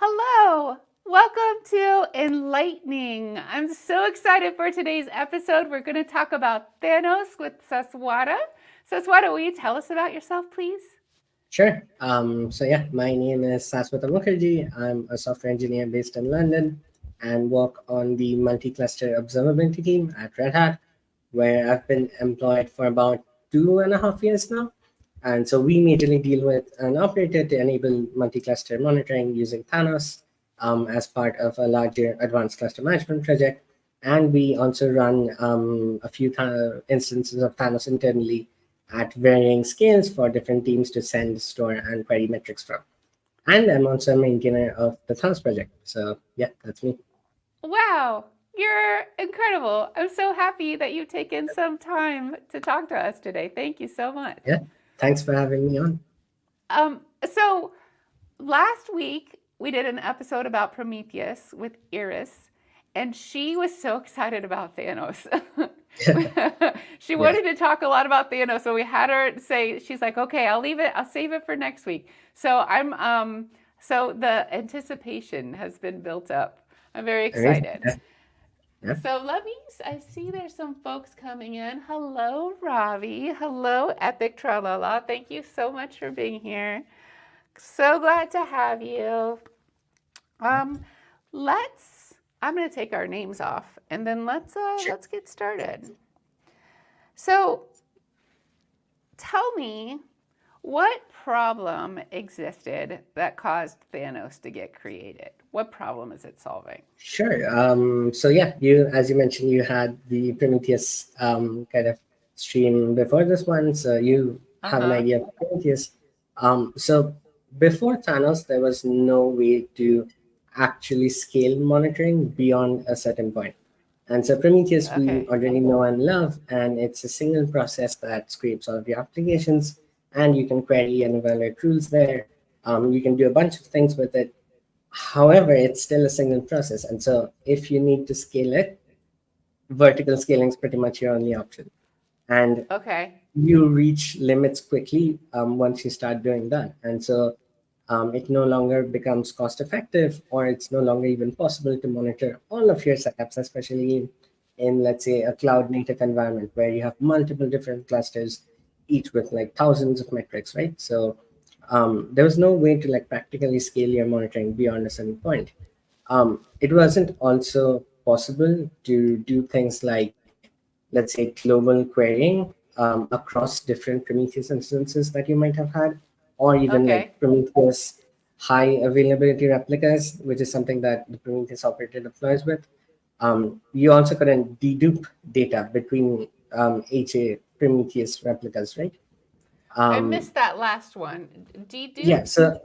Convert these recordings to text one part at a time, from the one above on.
Hello, welcome to Enlightning. I'm so excited for today's episode. We're going to talk about Thanos with Saswata. Saswata, will you tell us about yourself, please? Sure. My name is Saswata Mukherjee. I'm a software engineer based in London and work on the multi-cluster observability team at Red Hat, where I've been employed for about 2.5 years now. And so we majorly deal with an operator to enable multi-cluster monitoring using Thanos as part of a larger advanced cluster management project. And we also run a few instances of Thanos internally at varying scales for different teams to send, store, and query metrics from. And I'm also a maintainer of the Thanos project. So yeah, that's me. Wow, you're incredible. I'm so happy that you've taken some time to talk to us today. Thank you so much. Yeah, thanks for having me on. So last week we did an episode about Prometheus with Iris, and she was so excited about Thanos. She Yeah, wanted to talk a lot about Thanos, so we had her say, she's like, okay, I'll leave it, I'll save it for next week. So the anticipation has been built up. I'm very amazing. excited. Yeah, yeah. So I see there's some folks coming in. Hello, Ravi. Hello, Epic Tralala. Thank you so much for being here. So glad to have you. Um, let's. I'm going to take our names off, and then Sure. let's get started. So, tell me, what problem existed that caused Thanos to get created? What problem is it solving? Sure. As you mentioned, you had the Prometheus kind of stream before this one, so you Uh have an huh. idea of Prometheus. So before Thanos, there was no way to actually scale monitoring beyond a certain point. And so Prometheus, we Okay. already know and love, and it's a single process that scrapes all of your applications, and you can query and evaluate rules there. You can do a bunch of things with it. However, it's still a single process. And so if you need to scale it, vertical scaling is pretty much your only option. And Okay. you reach limits quickly once you start doing that. And so it no longer becomes cost effective, or it's no longer even possible to monitor all of your setups, especially in, let's say, a cloud native environment where you have multiple different clusters, each with like thousands of metrics, right? So there was no way to like practically scale your monitoring beyond a certain point. It wasn't also possible to do things like, let's say, global querying across different Prometheus instances that you might have had, or even like Okay. Prometheus high availability replicas, which is something that the Prometheus operator deploys with. You also couldn't dedupe data between HA Prometheus replicas, right? I Um, missed that last one. yeah, Dedupe? so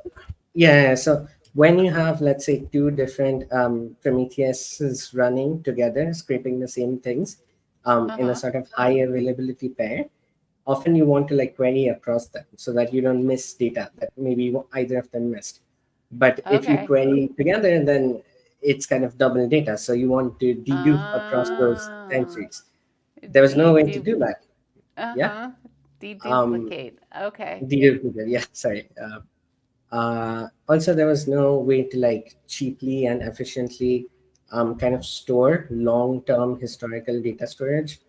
so when you have, let's say, two different Prometheuses running together, scraping the same things Uh in a huh. sort of high availability pair, often you want to like query across them so that you don't miss data that maybe either of them missed. But if you Okay. query together, then it's kind of double data. So you want to dedupe across those time Ah, streams. There was no way to dedupe. do that. Uh Yeah. huh. Um, Deduplicate. Okay. Dedupe. Yeah. Sorry. Also, there was no way to like cheaply and efficiently kind of store long-term historical data storage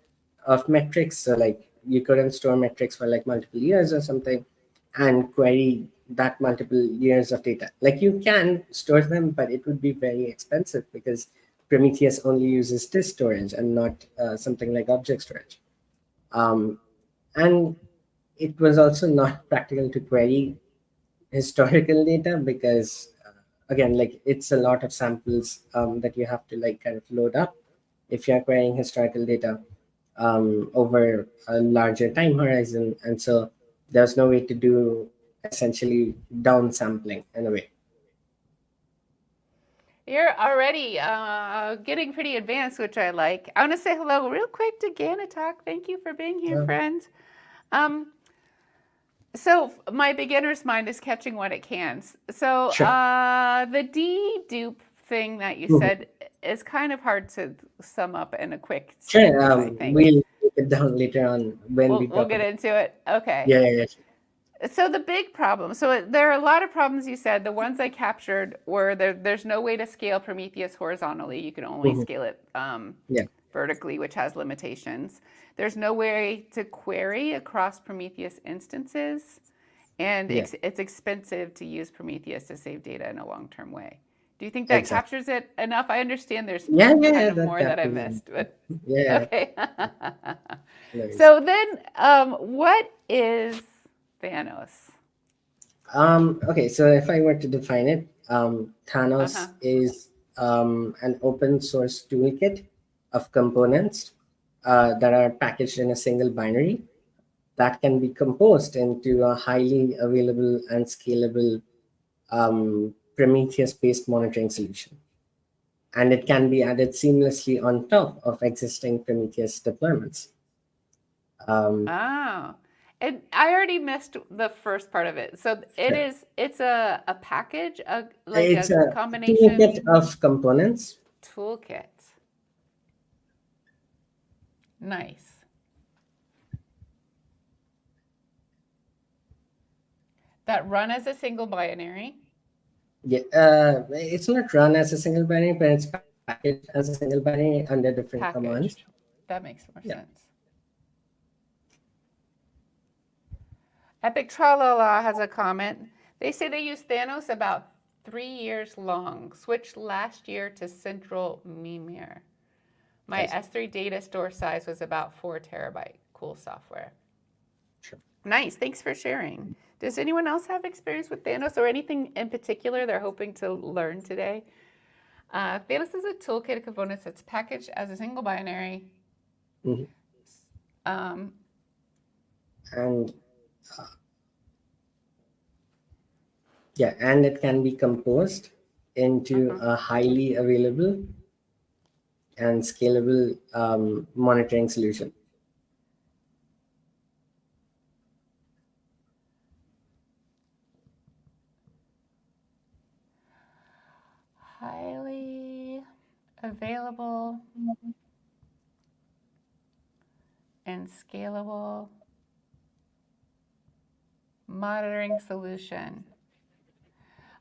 of metrics. So like you couldn't store metrics for like multiple years or something and query that multiple years of data. Like you can store them, but it would be very expensive because Prometheus only uses disk storage and not something like object storage. Um, and it was also not practical to query historical data because again, like it's a lot of samples that you have to like kind of load up if you're querying historical data over a larger time horizon. And so there's no way to do essentially downsampling in a way. You're already getting pretty advanced, which I like. I want to say hello real quick to Ganatalk. Thank you for being here, So, friend. Um, so my beginner's mind is catching what it can. So sure. the dedupe thing that you Mhm. said is kind of hard to sum up in a quick Sure. sentence, I think. We'll take it down later on when we We'll talk get about. into it. Okay. Yeah, yeah, yeah. So the big problem, there are a lot of problems you said. The ones I captured were there's no way to scale Prometheus horizontally. You can only Mhm. scale it Yeah, vertically, which has limitations. There's no way to query across Prometheus instances, and yeah, it's expensive to use Prometheus to save data in a long-term way. Do you think that exactly. captures it enough? I understand there's Yeah, kind of that more that I captures missed, it. but Yeah, okay. nice. So then, what is Thanos? Okay, so if I were to define it, Uh huh. Thanos is an open source toolkit of components that are packaged in a single binary that can be composed into a highly available and scalable Prometheus based monitoring solution. And it can be added seamlessly on top of existing Prometheus deployments. Um, Oh, and I already missed the first part of it. So sure. it's a package, like It's a a toolkit combination of components. toolkit. Nice. That run as a single binary Yeah, it's not run as a single binary, but it's packaged as a single binary under different commands. packaged. That makes more Yeah. sense. Epic Tralala has a comment. They say they used Thanos about 3 years long. Switched last year to Central Mimir. My I see. S3 data store size was about 4 terabyte. Cool software. Sure. Nice. Thanks for sharing. Does anyone else have experience with Thanos or anything in particular they're hoping to learn today? Thanos is a toolkit of components that's packaged as a single binary. Mhm. Um, And yeah, and it can be composed into uh-huh. a highly available and scalable monitoring solution. Highly available and scalable monitoring solution.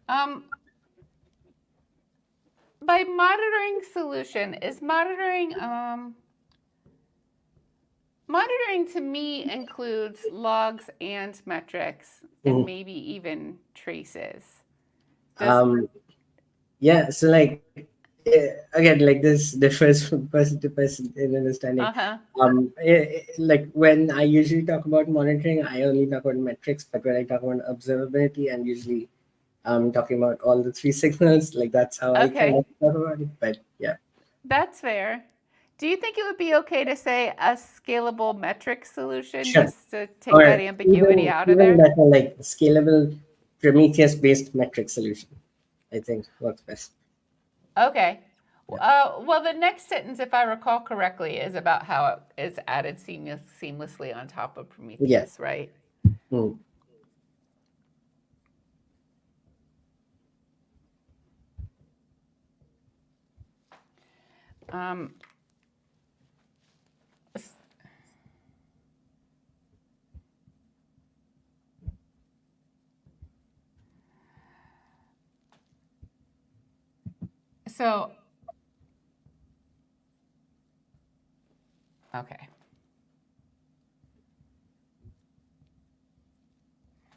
Um, by monitoring solution, is monitoring to me includes logs and metrics and Mhm. maybe even traces. Does Um, yeah, so like again, like this differs from person to person in understanding. uh-huh. Like when I usually talk about monitoring, I only talk about metrics, but when I talk about observability, I'm usually talking about all the three signals. Like that's how I kind Okay. of talk about it. But yeah, That's fair. Do you think it would be okay to say a scalable metric solution sure. just to take that Or ambiguity out of even there? better, like scalable Prometheus based metric solution. I think works best. Okay. Yeah. Well, the next sentence, if I recall correctly, is about how it is added seamlessly on top of Yeah. Prometheus, right? Mm. Um, so, okay.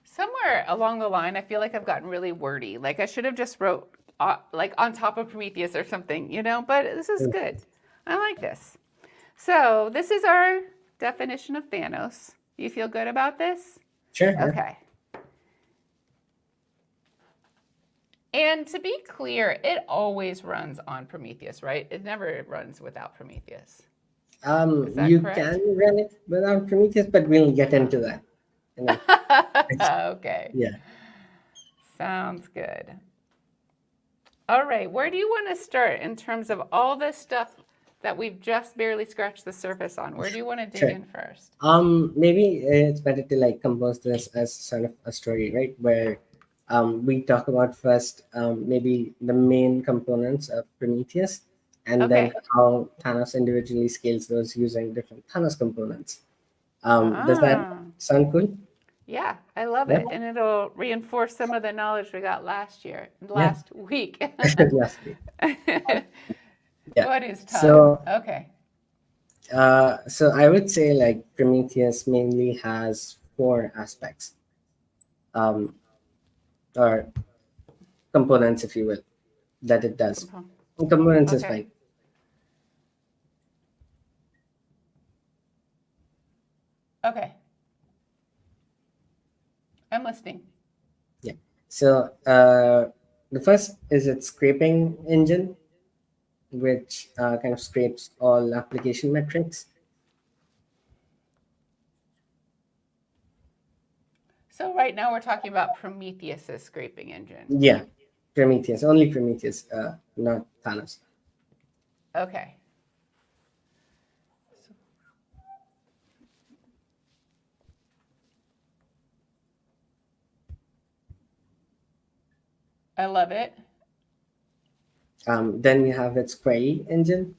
Somewhere along the line, I feel like I've gotten really wordy. Like I should have just wrote like on top of Prometheus or something, but this is Mm. good. I like this. So, this is our definition of Thanos. You feel good about this? Sure. Yeah. Okay. And to be clear, it always runs on Prometheus, right? It never runs without Prometheus. Is that You correct? can run it without Prometheus, but we'll get into that. You know, Okay. yeah. Sounds good. All right. Where do you want to start in terms of all this stuff that we've just barely scratched the surface on? Where do you want to dig Sure. in first? Maybe it's better to like compose this as sort of a story, right? Where we talk about first maybe the main components of Prometheus, and then Okay. how Thanos individually scales those using different Thanos components. Does that Ah. sound cool? Yeah, I love Yeah, it. And it'll reinforce some of the knowledge we got yeah, last week. lastly, yeah. What is time? So, Okay. so I would say like Prometheus mainly has four aspects, um, or components, if you will, that it does. Components is Okay. fine. Okay. I'm listening. Yeah. So the first is its scraping engine, which kind of scrapes all application metrics. So right now we're talking about Prometheus's scraping engine. Yeah, Prometheus, only Prometheus, not Thanos. Okay. I love it. Then we have its query engine.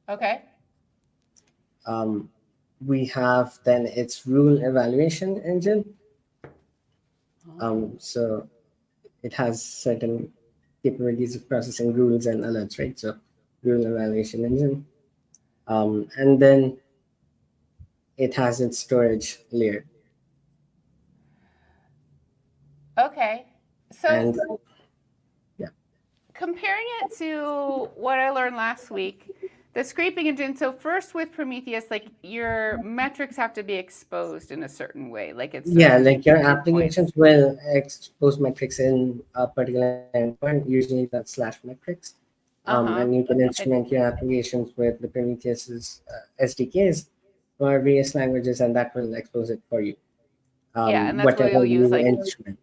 Okay. Um, we have then its rule evaluation engine. So it has certain capabilities of processing rules and alerts, right? So rule evaluation engine. And then it has its storage layer. Okay. So And yeah, comparing it to what I learned last week, the scraping engine. So first with Prometheus, like your metrics have to be exposed in a certain way, like it's yeah, certain like your endpoints. applications will expose metrics in a particular endpoint. Usually that's slash metrics. Uh huh. And you can And instrument your applications with the Prometheus's SDKs for various languages, and that will expose it for you. yeah, and that's where Whatever you'll use you like instrument.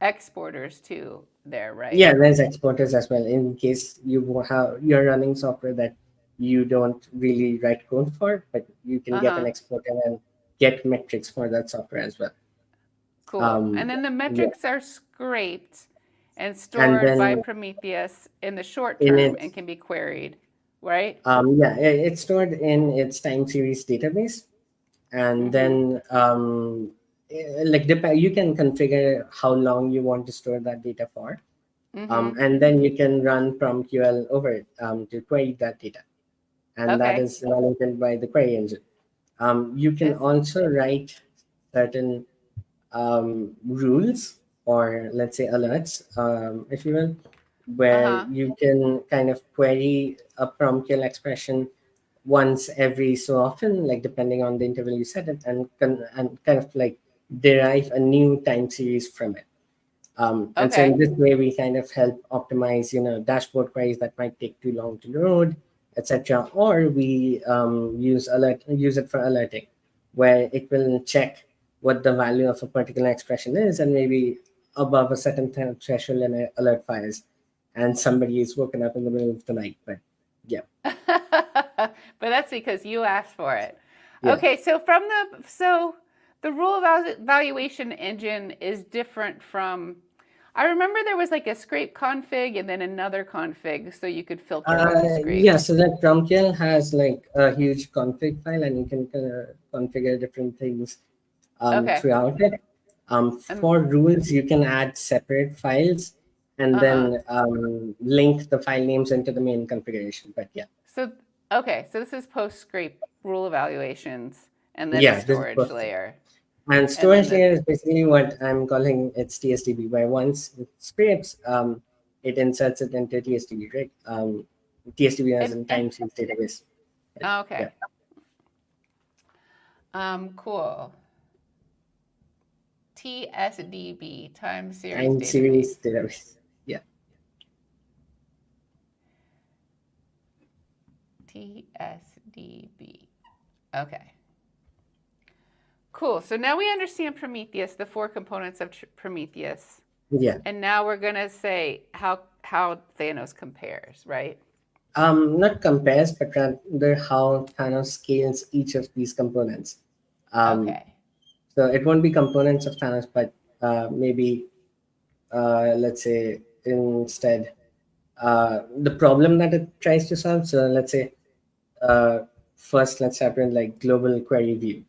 exporters too there, right? Yeah, there's exporters as well. In case you're running software that you don't really write code for, but you can Uh get an huh. exporter and get metrics for that software as well. Cool. And Um, then the yeah, metrics are scraped and and stored by then Prometheus in the short in term its and can be queried, right? it's stored in its time series database, and Mm-hmm. then you can configure how long you want to store that data for, Mm-hmm. and then you can run PromQL over it to query that data, and that Okay. is validated by the query engine. You can Is also write certain rules, or let's say alerts, if you will, where uh-huh. you can kind of query a PromQL expression once every so often, like depending on the interval you set it, and kind of like derive a new time series from it. And so in Okay. this way, we kind of help optimize, dashboard queries that might take too long to load, etc. Or we use it for alerting, where it will check what the value of a particular expression is, and maybe above a certain threshold, an alert fires, and somebody is woken up in the middle of the night. But yeah, But that's because you asked for it. yeah. Okay, so the rule evaluation engine is different from I remember there was like a scrape config and then another config so you could filter what you Yeah, scraped. so that PromQL has like a huge config file, and you can configure different things Okay. throughout it. And For rules, you can add separate files and uh-huh. then link the file names into the main configuration. But yeah, So okay, so this is post scrape rule evaluations and then a yeah, this is storage perfect. layer. And And then storage the layer is basically what I'm calling its TSDB, where once it scrapes, it inserts it into TSDB, right? TSDB as in and time series database. Yeah, okay. Cool. TSDB, time series time database. series database. Yeah. TSDB. Okay. Cool. So now we understand Prometheus, the four components of Prometheus. Yeah. And now we're going to say how Thanos compares, right? Not compares, but rather how Thanos scales each of these components. Um, Okay. so it won't be components of Thanos, but maybe let's say instead. the problem that it tries to solve. So let's say, uh, first let's start with like global query view.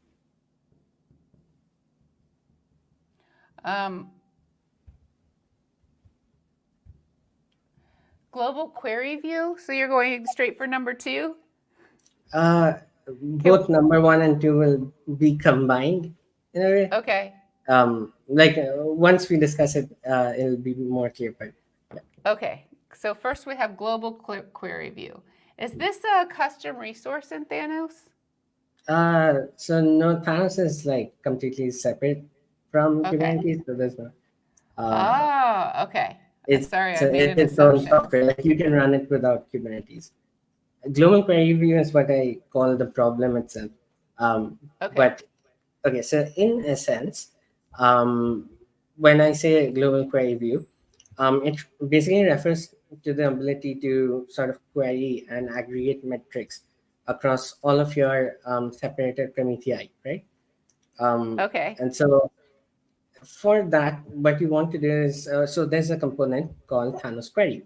Global query view. So you're going straight for number 2? Both number 1 and 2 will be combined in a way. Okay. Like once we discuss it, it'll be more clear. But yeah. Okay. So first we have global query view. Is this a custom resource in Thanos? So no, Thanos is like completely separate from Okay. Kubernetes, so there's no. Okay. It's Sorry, I so made it's an its own assumption. software. Like you can run it without Kubernetes. Global query view is what I call the problem itself. Okay. But okay, so in a sense, when I say global query view, it basically refers to the ability to sort of query and aggregate metrics across all of your separated Prometheus, right? Okay. And so for that, what you want to do is, so there's a component called Thanos query,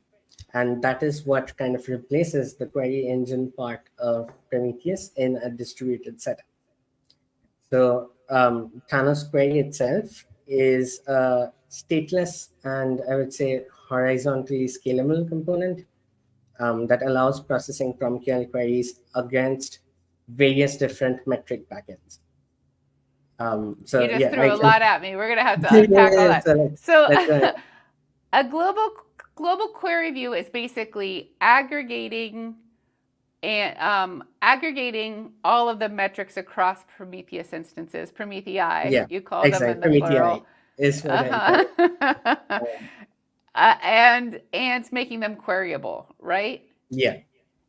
and that is what kind of replaces the query engine part of Prometheus in a distributed setup. So Thanos query itself is a stateless and I would say horizontally scalable component that allows processing from QL queries against various different metric backends. So You just yeah, threw I a can. lot at me. We're going to have to Yeah, unpack all that. so So let's a global query view is basically aggregating all of the metrics across Prometheus instances. Prometheus, yeah, you call them in exactly. the Prometheus plural. is what I'm trying. Uh-huh. Um, And making them queryable, right? yeah,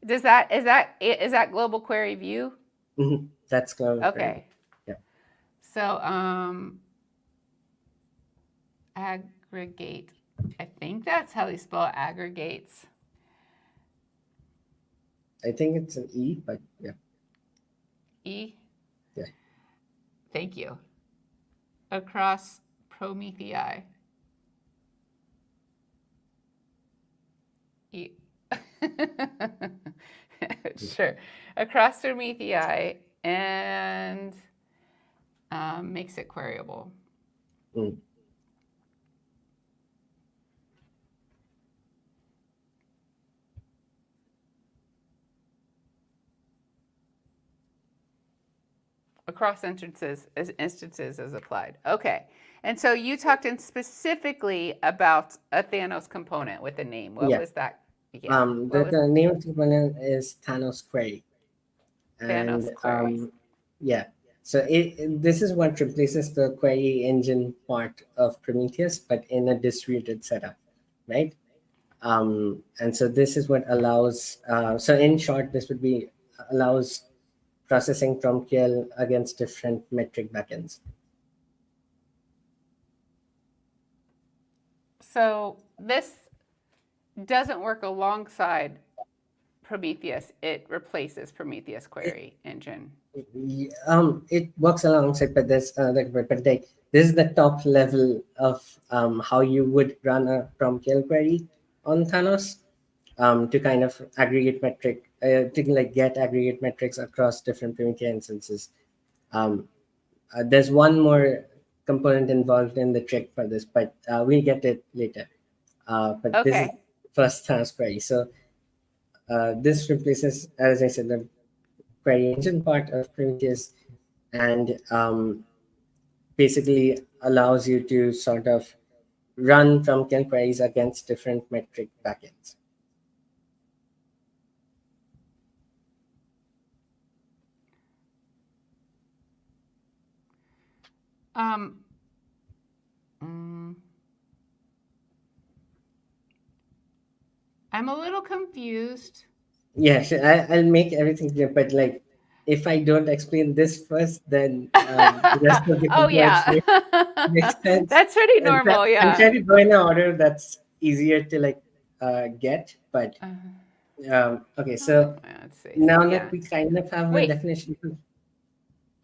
Is that global query view? that's cloud query. Okay. Yeah, So aggregate. I think that's how they spell aggregates. I think it's an E, but yeah, E. yeah. Thank you. Across Prometheus. E. Sure. Across Prometheus and makes it queryable. Mm. Across instances as applied. Okay. And so you talked in specifically about a Thanos component with a name. What Yeah. was that? Yeah. The name of the component is Thanos query, and Thanos query? yeah. So this is what replaces the query engine part of Prometheus, but in a distributed setup, right? And so this is what allows. So in short, this would be allows processing from QL against different metric backends. So this doesn't work alongside Prometheus. It replaces Prometheus query engine. It works alongside, but but like this is the top level of how you would run a PromQL query on Thanos to kind of aggregate metric to like get aggregate metrics across different Prometheus instances. There's one more component involved in the trick for this, but we'll get it later. But this is Okay. first Thanos query. So this replaces, as I said, the query engine part of Prometheus, and basically allows you to sort of run from QL queries against different metric backends. I'm a little confused. Yeah, sure, I'll make everything clear, but like if I don't explain this first, then the rest of the Oh components yeah. make sense. That's pretty And normal, I'm yeah. trying to go in an order that's easier to like get, but okay, so Let's see. now So, yeah. that we kind of have a Wait, definition.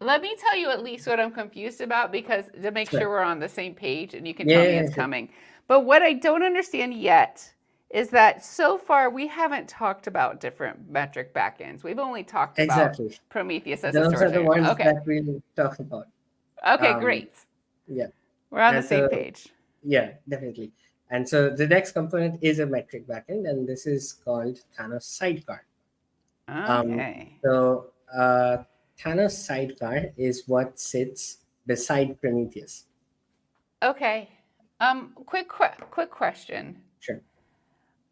let me tell you at least what I'm confused about, because to make Sure. sure we're on the same page and you can Yeah, tell me yeah, it's sure. coming. But what I don't understand yet is that so far we haven't talked about different metric backends. We've only talked about Exactly. Prometheus as a Those are storage the engine. ones Okay. that we'll talk about. Okay, Um, great. yeah. We're on the And same so, page. yeah, definitely. And so the next component is a metric backend, and this is called Thanos sidecar. Um, Okay. so Thanos sidecar is what sits beside Prometheus. Okay. Quick question. Sure.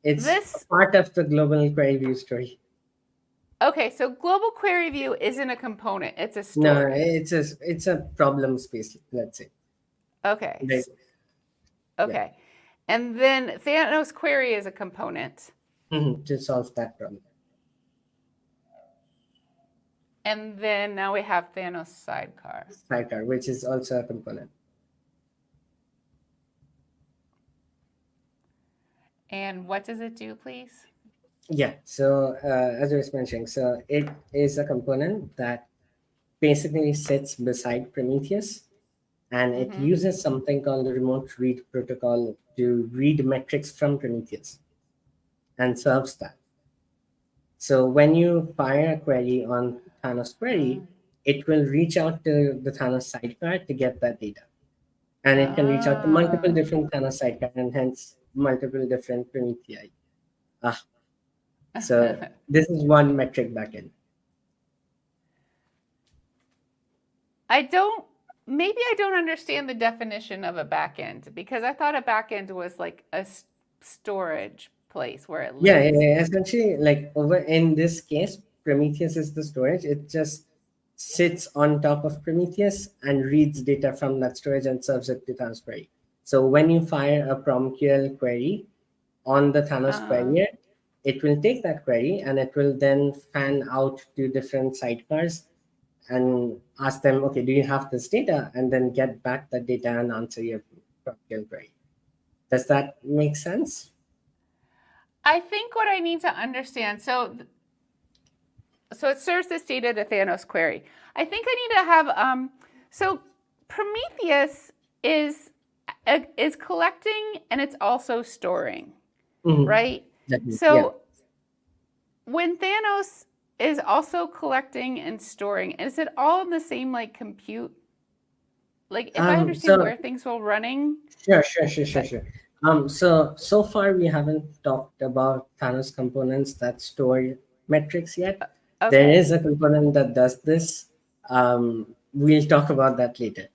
It's a This part of the global query view story. Okay, so global query view isn't a component, it's a No, story. it's a problem space, let's say. Okay. Like, yeah, Okay. And then Thanos query is a component. to solve that problem. And then now we have Thanos sidecar. Sidecar, which is also a component. And what does it do, please? Yeah. So as I was mentioning, so it is a component that basically sits beside Prometheus, and it Mm-hmm. uses something called the remote read protocol to read metrics from Prometheus and serves that. So when you fire a query on Thanos query, it will reach out to the Thanos sidecar to get that data. And it can reach out to multiple Ah. different Thanos sidecar and hence multiple different Prometheus. Ah, so this is one metric backend. Maybe I don't understand the definition of a backend because I thought a backend was like a storage place where it Yeah, lives. essentially, like over in this case, Prometheus is the storage. It just sits on top of Prometheus and reads data from that storage and serves it to Thanos query. So when you fire a PromQL query on the Thanos Uh, query, it will take that query and it will then fan out to different sidecars and ask them, okay, do you have this data? And then get back that data and answer your PromQL query. Does that make sense? I think what I need to understand, so it serves this data to Thanos query. I think I need to have so Prometheus is is collecting and it's also storing, Mhm. right? Yeah. So when Thanos is also collecting and storing, is it all in the same like compute? Like if I understand So where things are running, sure. So far we haven't talked about Thanos components that store metrics yet. There okay, is a component that does this. We'll talk about that later.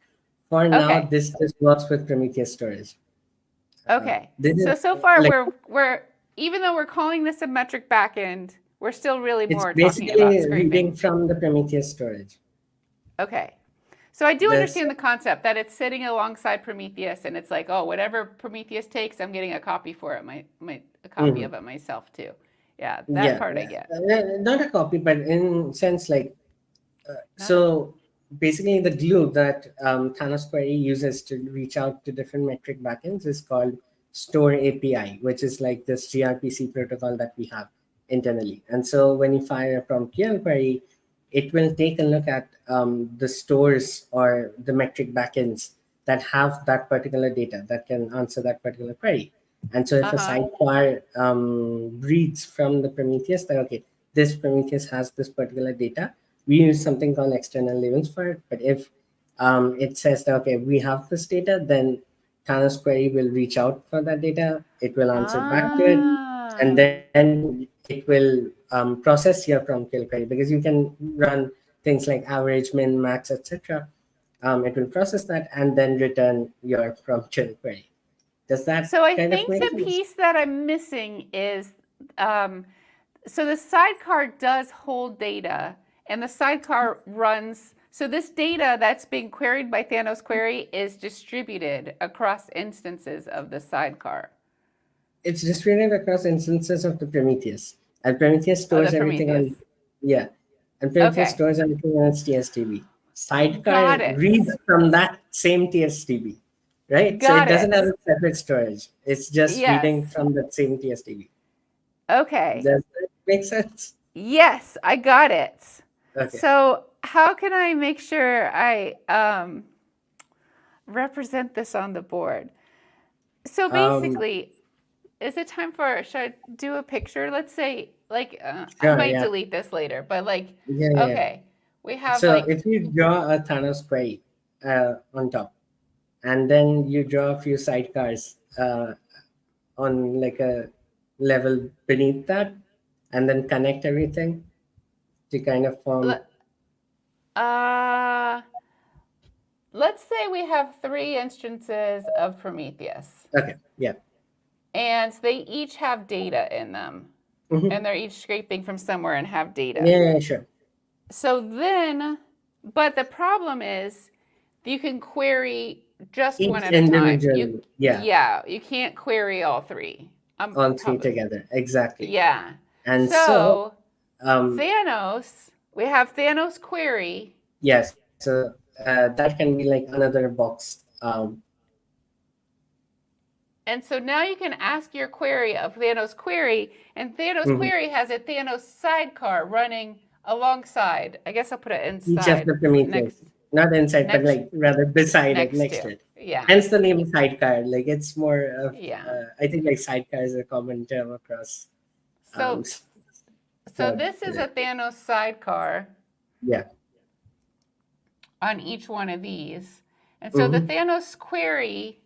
For now, okay, this works with Prometheus storage. okay. This is So far like we're even though we're calling this a metric backend, we're still really it's more talking about basically reading scraping. from the Prometheus storage. Okay. So I do This understand the concept that it's sitting alongside Prometheus and it's like, oh, whatever Prometheus takes, I'm getting a copy for it, a copy mhm. of it myself too. Yeah, that Yeah, part I get. not a copy, but in sense like Not a so basically, the glue that Thanos Query uses to reach out to different metric backends is called Store API, which is like this gRPC protocol that we have internally. And so when you fire a PromQL query, it will take a look at the stores or the metric backends that have that particular data that can answer that particular query. And so if a uh-huh. sidecar reads from the Prometheus that, okay, this Prometheus has this particular data, we use something called external labels for it. But if it says that, okay, we have this data, then Thanos query will reach out for that data. It will answer back to it. And Ah. then it will process your PromQL query because you can run things like average, min, max, etc. It will process that and then return your PromQL query. Does that So I kind of think make the sense? piece that I'm missing is so the sidecar does hold data and the sidecar runs. So this data that's being queried by Thanos query is distributed across instances of the sidecar. It's distributed across instances of the Prometheus. And Prometheus Oh, the stores everything Prometheus. on, yeah, and Prometheus Okay, stores everything on its TSDB. got Sidecar it. reads from that same TSDB, right? So it Got doesn't have it. a separate storage. It's just reading Yes. from that same TSDB. Okay. Does that make sense? Yes, I got it. Okay. So how can I make sure I represent this on the board? So Um, basically, is it time for, should I do a picture? Let's say, like, I Sure, might yeah. delete this later, but like, Yeah, yeah. okay, we have So like, if you draw a Thanos query on top, and then you draw a few sidecars on like a level beneath that, and then connect everything to kind of form. uh, let's say we have three instances of Prometheus, Okay, yeah. and they each have data in them, Hmm. and they're each scraping from somewhere and have data. Yeah, yeah, sure. So then, but the problem is you can query just one Each at a time. individual, yeah, Yeah, you can't query all three. all three Probably, together, exactly. yeah. And so, So um, Thanos, we have Thanos query, yes, so that can be like another box. and so now you can ask your query of Thanos query, and Thanos Mhm. query has a Thanos sidecar running alongside. I guess I'll put it Each of inside the Prometheus, next not inside, but next like rather beside it, next next to. to it. Yeah, Hence the name sidecar. Like it's more of, yeah. I think like sidecar is a common term across. Um, So s- so so this is a Thanos sidecar yeah. on each one of these. And so the Hmm. Thanos query,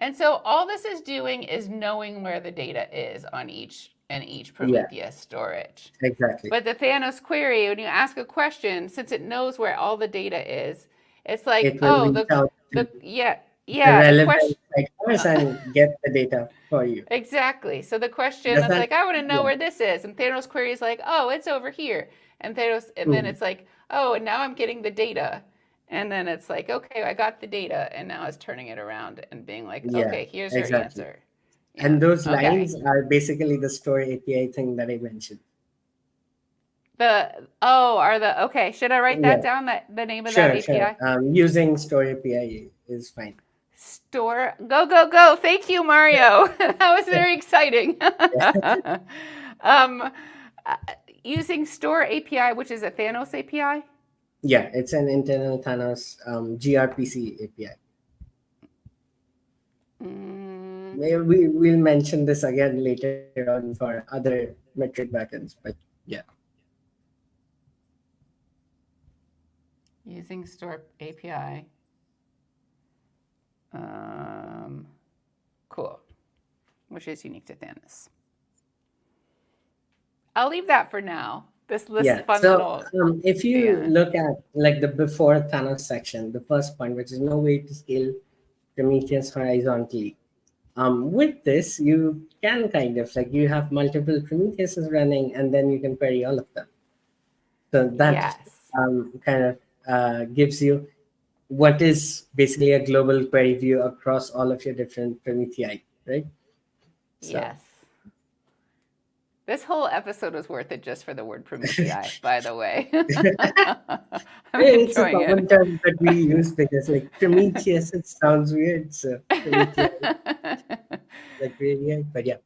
and so all this is doing is knowing where the data is on each Yeah, Prometheus storage. exactly. But the Thanos query, when you ask a question, since it knows where all the data is, it's like, It will oh, reach out to the yeah, the yeah, the relevant question. sidecars and get the data for you. Exactly. So the question Does is that? like, I want to know Yeah. where this is. And Thanos query is like, oh, it's over here. And Thanos, and then Mhm. it's like, oh, and now I'm getting the data. And then it's like, okay, I got the data. And now it's turning it around and being like, Yeah, okay, here's your exactly. answer. Yeah. And those Okay. lines are basically the store API thing that I mentioned. Okay. Should I write that Yeah, down? The name of that sure, sure. API? Using store API is fine. Store. Go, go, go. Thank you, Mario. That was very exciting. Yeah, um, uh, using store API, which is a Thanos API. yeah, it's an internal Thanos gRPC API. Mm, We'll mention this again later on for other metric backends, but yeah. using store API. Cool. Which is unique to Thanos. I'll leave that for now. This Yeah. fun So little. if you Yeah. look at like the before Thanos section, the first point, which is no way to scale Prometheus horizontally. With this, you can kind of like you have multiple Prometheuses running, and then you can query all of them. So that Yes. kind of gives you what is basically a global query view across all of your different Promethei, right? So Yes. This whole episode was worth it just for the word Prometheus, by the way. I'm it's a enjoying common it. term that we use because like Prometheus, it sounds weird. So Prometheus, like really, but yeah.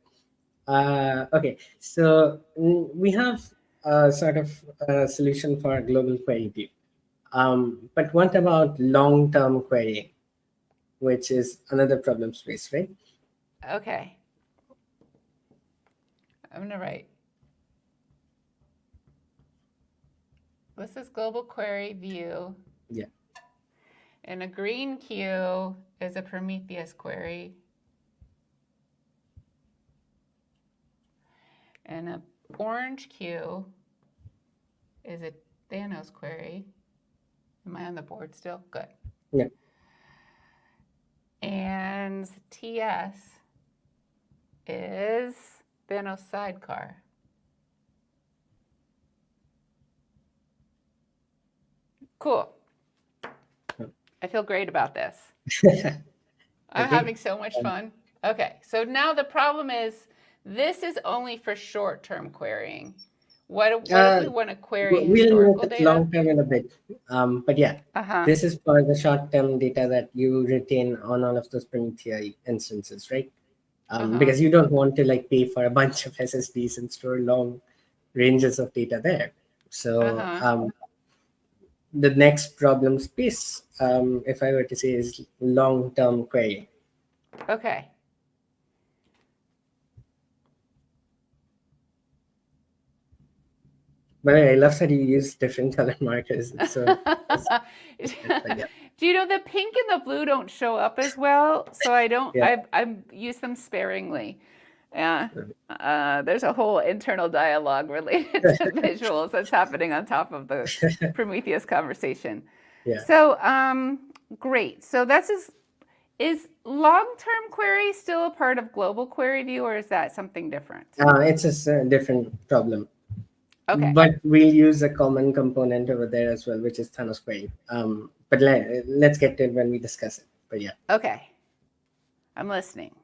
Okay, so we have a sort of a solution for a global query view. But what about long-term querying, which is another problem space, right? Okay. I'm going to write. This is global query view. Yeah. And a green queue is a Prometheus query. And a orange queue is a Thanos query. Am I on the board still? Good. Yeah. And TS is Thanos sidecar. Cool. I feel great about this. I'm Okay. having so much fun. Okay, so now the problem is this is only for short-term querying. What if we want to query We'll move historical it data? long term in a bit. But yeah, Uh-huh. this is for the short term data that you retain on all of those Prometheus instances, right? Because you don't want to like pay for a bunch of SSDs and store long ranges of data there. So the next problem space, if I were to say, is long term query. Okay. But I love that you use different color markers. It's so it's good, but yeah, Do you know the pink and the blue don't show up as well? So I don't. yeah. I've used them sparingly. Yeah. There's a whole internal dialogue related to visuals that's happening on top of the Prometheus conversation. Yeah. So, great. So that's is long-term query still a part of global query view, or is that something different? It's a different problem. Okay. But we'll use a common component over there as well, which is Thanos query. But let's get to it when we discuss it. But yeah. Okay. I'm listening.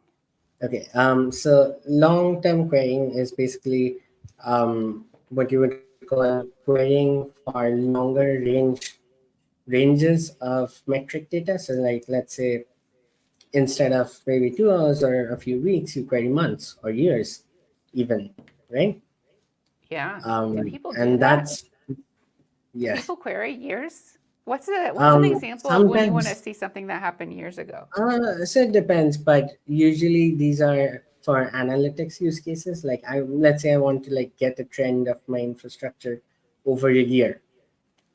Okay. So long-term querying is basically what you would call querying for longer ranges of metric data. So like let's say instead of maybe 2 hours or a few weeks, you query months or years, even, right? Yeah. Do people do And that? that's Do yes. people query years? What's an example of when you want to Sometimes see something that happened years ago? so it depends, but usually these are for analytics use cases. Like let's say I want to like get a trend of my infrastructure over a year,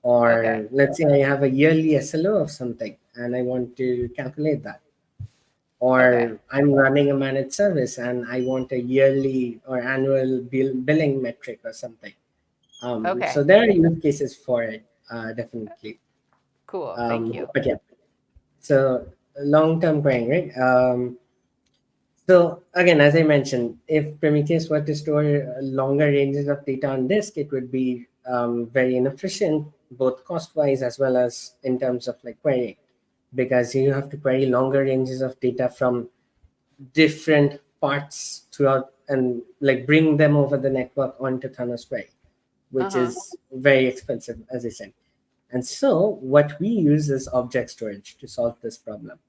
Okay. or let's say I have a yearly SLO of something and I want to calculate that, Okay. or I'm running a managed service and I want a yearly or annual billing metric or something. So Okay. there are use cases for it, definitely. Cool. Thank you. But yeah, so long-term querying, right? So again, as I mentioned, if Prometheus were to store longer ranges of data on disk, it would be very inefficient, both cost-wise as well as in terms of like querying, because you have to query longer ranges of data from different parts throughout and like bring them over the network onto Thanos query, which Uh-huh. is very expensive, as I said. And so what we use is object storage to solve this problem.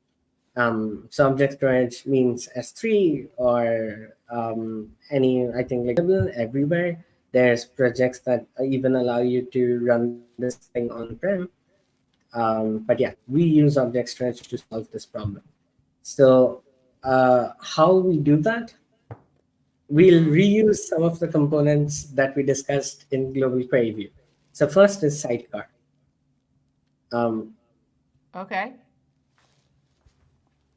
So object storage means S3 or any, I think, like everywhere. There's projects that even allow you to run this thing on-prem. But yeah, we use object storage to solve this problem. So how we do that? We'll Mm-hmm. reuse some of the components that we discussed in Global Query View. So first is sidecar. Um, Okay.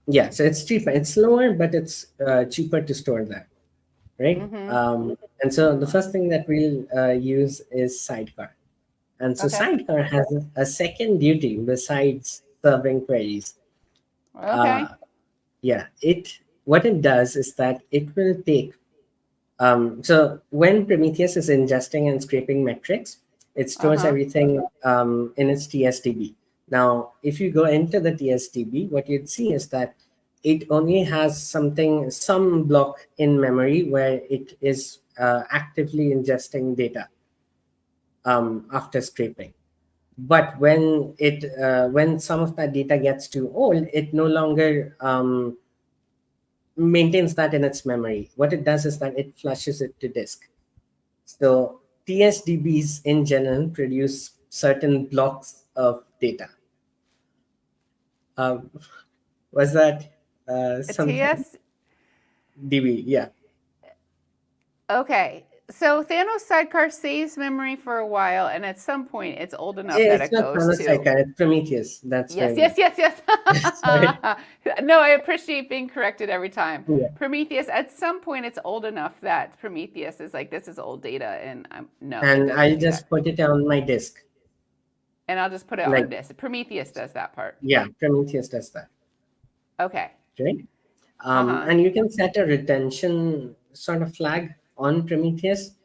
yeah, so it's cheaper. It's slower, but it's cheaper to store that, right? Mm-hmm. And so the first thing that we'll use is sidecar. And so Okay. sidecar has a second duty besides serving queries. Uh, Okay. yeah, it what it does is that it will take. So when Prometheus is ingesting and scraping metrics, it stores Uh-huh. everything in its TSDB. Now, if you go into the TSDB, what you'd see is that it only has some block in memory where it is actively ingesting data after scraping. But when some of that data gets too old, it no longer maintains that in its memory. What it does is that it flushes it to disk. So TSDBs in general produce certain blocks of data. Um, was that A something? TS. DB, yeah. Okay. So Thanos sidecar saves memory for a while, and at some point, it's old enough that It's it not goes Thanos to. Sidecar, it's Prometheus. That's what I Yes, mean. yes, yes, yes. Sorry. No, I appreciate being corrected every time. Yeah. Prometheus, at some point, it's old enough that Prometheus is like, this is old data, and no, it And doesn't I'll do that. just put it on my disk. And I'll just put it on Like, disk. Prometheus does that part. yeah, Prometheus does that, Okay. right? Uh huh. And you can set a retention sort of flag on Prometheus,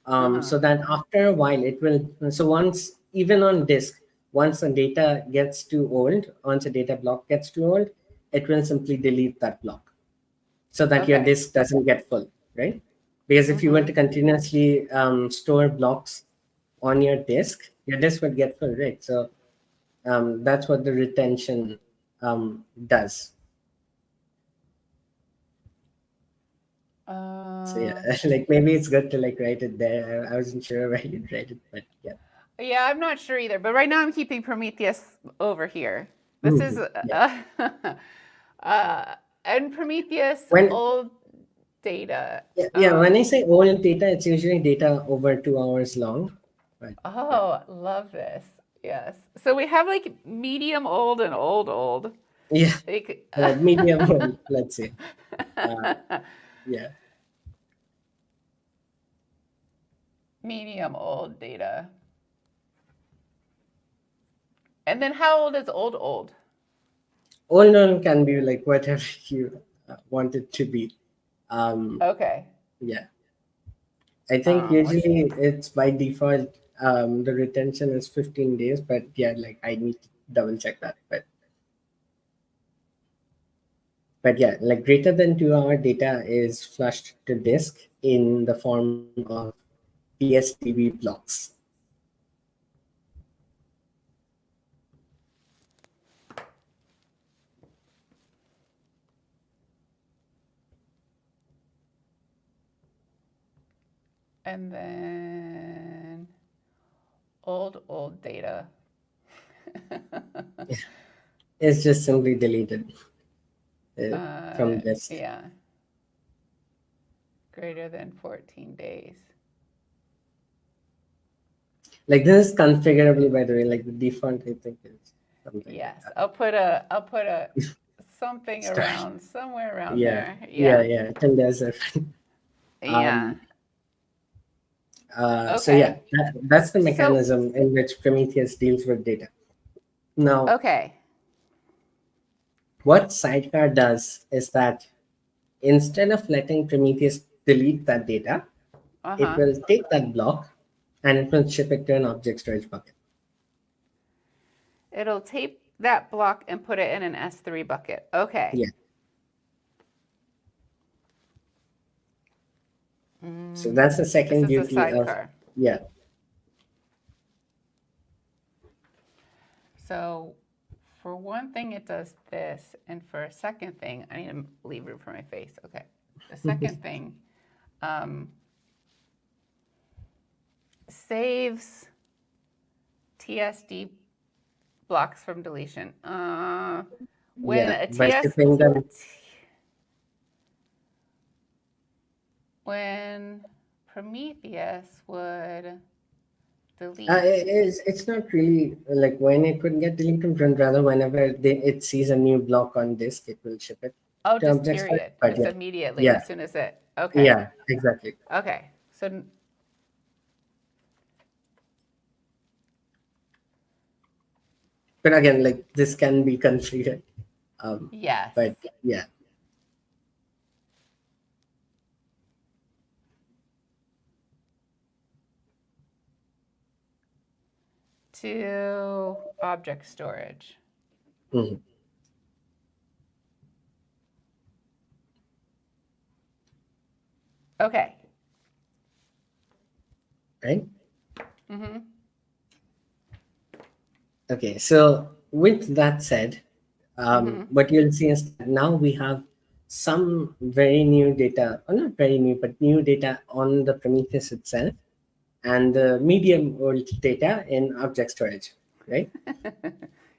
Uh huh. so that after a while it will. So once, even on disk, once the data gets too old, once a data block gets too old, it will simply delete that block so that your Okay. disk doesn't get full, right? Because if you were Mm-hmm. to continuously store blocks on your disk would get full, right? So that's what the retention does. So yeah, Uh, like maybe it's good to like write it there. I wasn't sure where you'd write it, but yeah. yeah, I'm not sure either, but right now I'm keeping Prometheus over here. This is Yeah. uh, and Prometheus When old data. yeah, when I say old data, it's usually data over 2 hours long. But yeah, Oh, love this. Yes. So we have like medium old and old old. yeah, Like, medium, well, let's say. Uh, yeah. medium old data. And then how old is old old? Old on can be like whatever you want it to be. Um, Okay. yeah, I think Let's usually it's by default the retention is 15 days, but yeah, like I need to double check that. But yeah, like greater than 2 hour data is flushed to disk in the form of PSDB blocks. and then old data. It's just simply deleted from disk. Yeah. Greater than 14 days. Like this is configurable, by the way. Like the default, I think is something like Yes. that. I'll put a something Start. around somewhere around Yeah, there. yeah, Yeah. yeah. Till there's a Yeah. so yeah, Okay. that's the So, mechanism in which Prometheus deals with data. Now, okay. what Sidecar does is that instead of letting Prometheus delete that data, it Uh-huh. will take that block and it will ship it to an object storage bucket. It'll tape that block and put it in an S3 bucket. Okay. Yeah. So that's the This second is a duty of, sidecar. yeah. So for one thing, it does this. And for a second thing, I need to leave room for my face. Okay. The second thing saves TSD blocks from deletion. When Yeah, a by TS shipping them. when Prometheus would delete. It's not really like when it would get deleted, but rather whenever it sees a new block on disk, it will ship it Oh, to just object storage. period. But Just yeah, immediately yeah, as soon as it. Okay. yeah, exactly. Okay. So But again, like this can be configured. yes. But yeah, To object storage. mhm, Okay. right. Mm-hmm. Okay, so with that said, Mm-hmm. what you'll see is that now we have some very new data, or not very new, but new data on the Prometheus itself and the medium old data in object storage, right?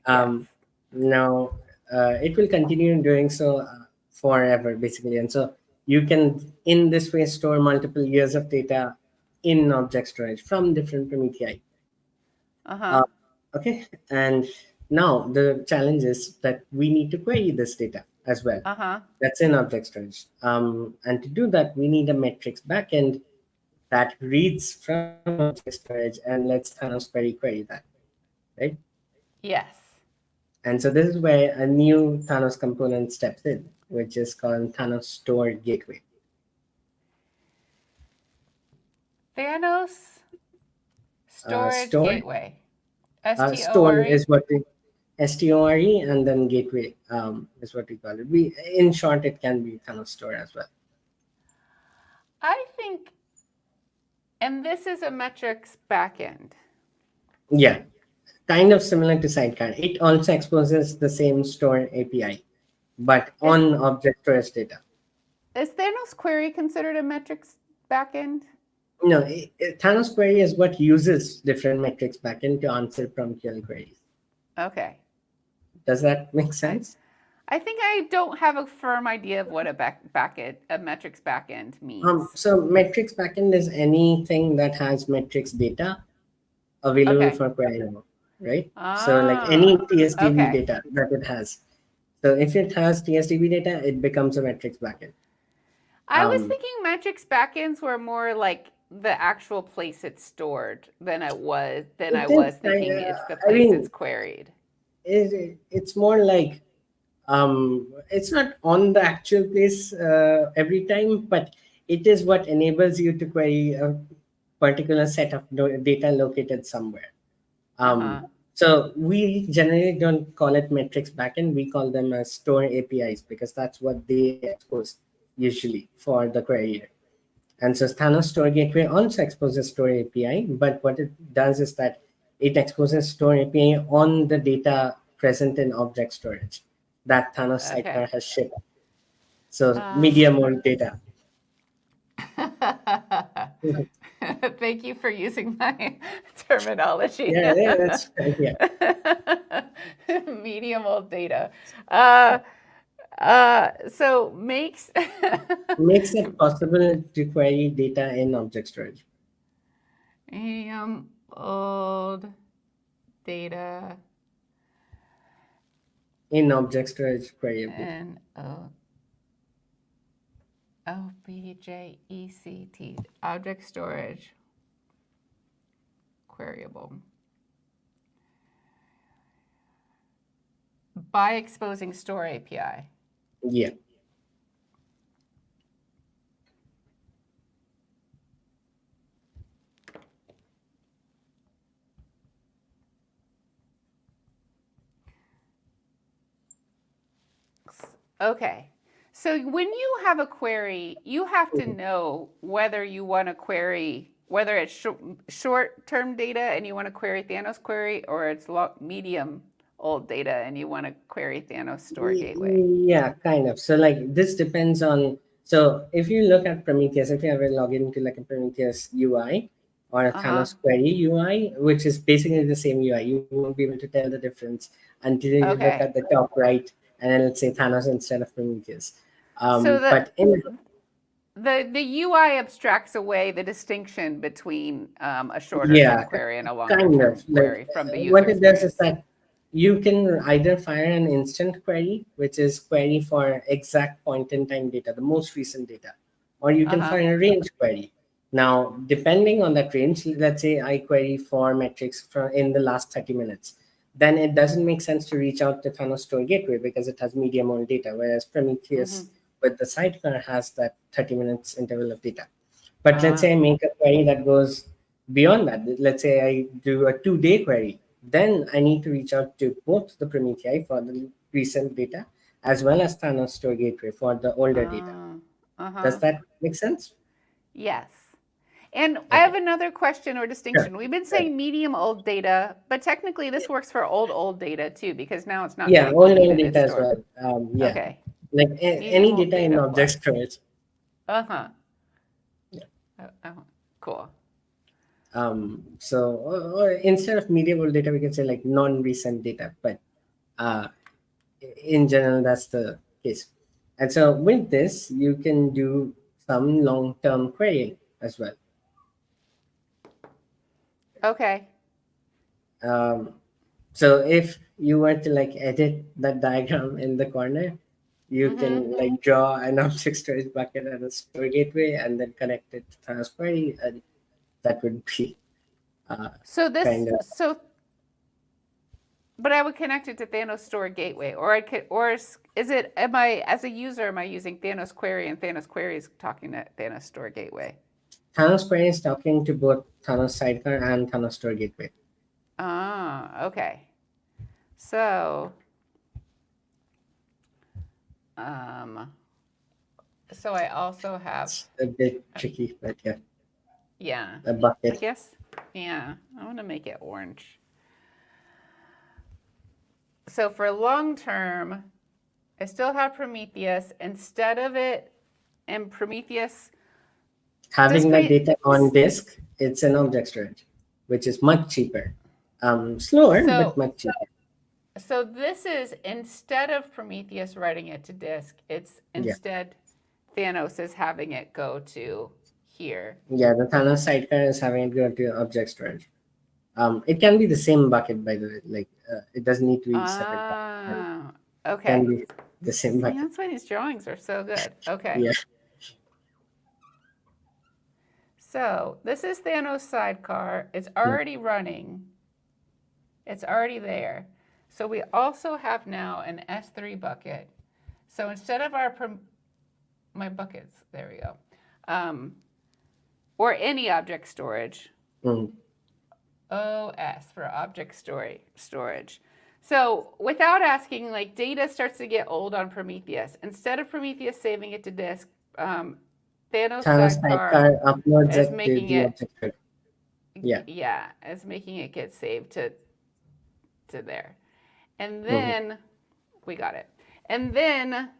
Yes. Now, it will continue doing so forever, basically. And so you can, in this way, store multiple years of data in object storage from different Promethei. Uh-huh. Uh, okay, and now the challenge is that we need to query this data as well. Uh-huh. That's in object storage. And to do that, we need a metrics backend that reads from object storage and lets Thanos query that, right? Yes. And so this is where a new Thanos component steps in, which is called Thanos Store Gateway. Thanos storage Store gateway. Store STORE. is what we STORE, and then gateway is what we call it. We, in short, it can be Thanos Store as well. I think, and this is a metrics backend. Yeah, kind of similar to Sidecar. It also exposes the same Store API, but on object storage data. Is Thanos query considered a metrics backend? No, Thanos query is what uses different metrics backend to answer PromQL queries. Okay. Does that make sense? I think I don't have a firm idea of what a metrics backend means. So metrics backend is anything that has metrics data available Okay. for query now, right? So like any Ah, TSDB okay. data that it has. So if it has TSDB data, it becomes a metrics backend. I was Um, thinking metrics backends were more like the actual place it's stored than I it is, was thinking it's the I place it's mean, queried. it's more like it's not on the actual place every time, but it is what enables you to query a particular set of data located somewhere. Uh-huh. So we generally don't call it metrics backend. We call them as store APIs because that's what they expose usually for the query. And so Thanos Store Gateway also exposes Store API, but what it does is that it exposes Store API on the data present in object storage that Thanos sidecar Okay. has shipped. So Um, medium old data. Thank you for using my terminology. Yeah, that's yeah. Medium old data. So makes Makes it possible to query data in object storage. medium old data In object storage queryability. and object object storage queryable by exposing store API. Yeah. Okay. So when you have a query, you have to know whether you want to query, whether it's short-term data and you want to query Thanos query, or it's medium old data and you want to query Thanos store gateway. Yeah, kind of. So like this depends on, so if you look at Prometheus, if you ever log into like a Prometheus UI or a Uh-huh. Thanos query UI, which is basically the same UI, you won't be able to tell the difference until you look at the Okay. top right and then let's say Thanos instead of Prometheus. So But in the UI abstracts away the distinction between a shorter term yeah, query and a longer kind of term like query from the user what it does is experience. that you can either fire an instant query, which is query for exact point in time data, the most recent data, or you can Uh-huh. fire a range query. Now, depending on that range, let's say I query for metrics for in the last 30 minutes, then it doesn't make sense to reach out to Thanos Store Gateway because it has medium old data, whereas Mm-hmm. Prometheus with the sidecar has that 30 minutes interval of data. But let's Uh, say I make a query that goes beyond that. Let's say I do a 2 day query. Then I need to reach out to both the Prometheus for the recent data as well as Thanos Store Gateway for the older data. Does uh-huh. that make sense? Yes. And I have Okay. another question or Sure. distinction. We've been Sure. saying medium old data, but technically this works for old data too, because now it's not Yeah, getting older deleted, it's data as stored. well. Yeah. Okay. Like Medium any old data in data object plus. storage. Uh-huh. Yeah. Cool. So or instead of medium old data, we can say like non-recent data. But uh, in general, that's the case. And so with this, you can do some long-term querying as well. Okay. Um, so if you were to like edit that diagram in the corner, you Mm-hmm. can like draw an object storage bucket and a store gateway and then connect it to Thanos query, and that would be uh, kind of But I would connect it to Thanos Store Gateway, or I could, or is it? Am I as a user? Am I using Thanos Query and Thanos Query is talking to Thanos Store Gateway? Thanos query is talking to both Thanos sidecar and Thanos store gateway. Ah, okay. So, um, so I also have, It's a bit tricky, but yeah, yeah, a I bucket. guess, yeah. I want to make it orange. So for long term, I still have Prometheus instead of it, and Prometheus does Having that Pre. data on disk, it's an object storage, which is much cheaper. Slower, but So much cheaper. So this is instead of Prometheus writing it to disk, it's Yeah. instead Thanos is having it go to here. Yeah, the Thanos sidecar is having it go to object storage. It can be the same bucket, by the way. Like it doesn't need to be separate bucket. Ah, It can okay. be the same See, bucket. that's why these drawings are so good. Okay. Yeah. So this is Thanos sidecar. It's Mm. already running. It's already there. So we also have now an S3 bucket. So instead of my buckets, there we go, or any object storage, Mm. OS for object storage. So without asking, like data starts to get old on Prometheus. Instead of Prometheus saving it to disk, Thanos Thanos sidecar sidecar uploads is it to making the it, object store. Yeah. yeah, is making it get saved to there. And Mm-hmm. then we got it. And then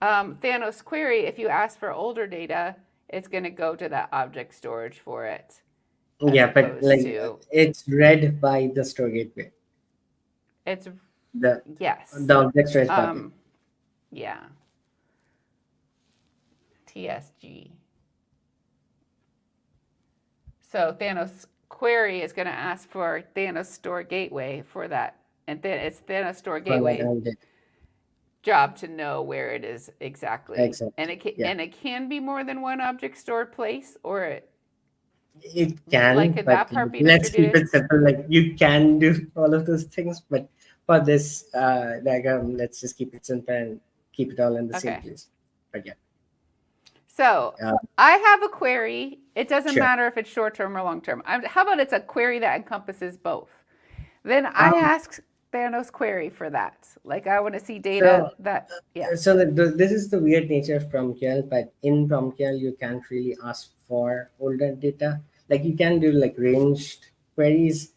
Thanos query, if you ask for older data, it's going to go to that object storage for it, as Yeah, but opposed like to it's read by the store gateway, it's the yes, the object storage bucket. yeah, TSG. So Thanos query is going to ask for Thanos store gateway for that, and then it's Thanos store For that gateway object. job to know where it is exactly, and Exactly. Yeah. it can be more than one object stored place, or It like can, could but that part be let's keep distributed? it simple. Like you can do all of those things, but for this diagram, let's just keep it simple and keep it all in the same Okay. place. But yeah, So uh, I have a query. It doesn't sure. matter if it's short term or long term. How about it's a query that encompasses both? Then I Um, ask Thanos query for that. Like I want to see data so that, yeah. this is the weird nature of PromQL, but in PromQL, you can't really ask for older data. Like you can do like ranged queries,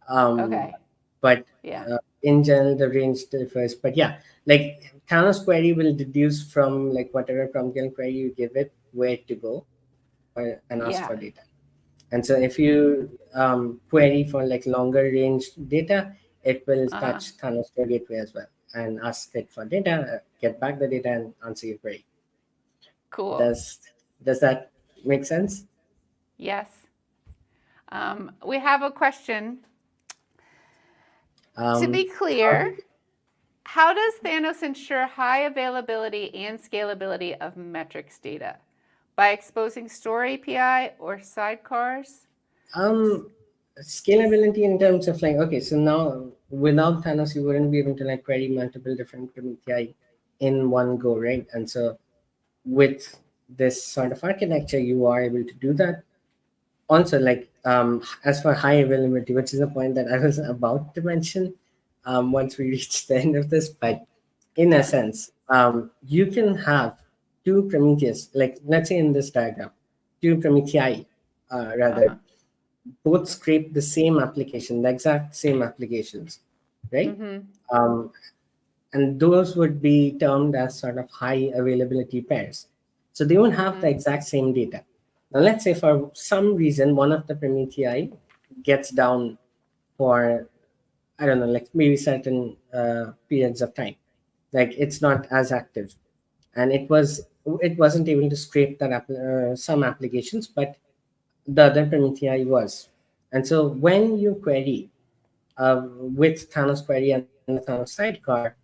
um, Okay. but Yeah. in general, the range differs. But yeah, like Thanos query will deduce from like whatever PromQL query you give it where to go and ask Yeah. for data. And so if you query for like longer range data, it will Uh huh. touch Thanos gateway as well and ask it for data, get back the data, and answer your query. Cool. Does does that make sense? Yes. We have a question. To be How clear, how does Thanos ensure high availability and scalability of metrics data? By exposing store API or sidecars? scalability in terms of like, okay, so now without Thanos, you wouldn't be able to like query multiple different API in one go, right? And so with this sort of architecture, you are able to do that. Also, like as for high availability, which is a point that I was about to mention once we reach the end of this, but in a Yeah. sense, you can have two Prometheus, like let's say in this diagram, two Promethei, Uh rather, huh. both scrape the same application, the exact same applications, right? Mm hmm. Um, and those would be termed as sort of high availability pairs. So they won't Mm have hmm. the exact same data. Now, let's say for some reason one of the Promethei gets down for, I don't know, like maybe certain periods of time, like it's not as active, and it wasn't able to scrape that some applications, but the other Promethei was. And so when you query with Thanos query and the Thanos sidecar,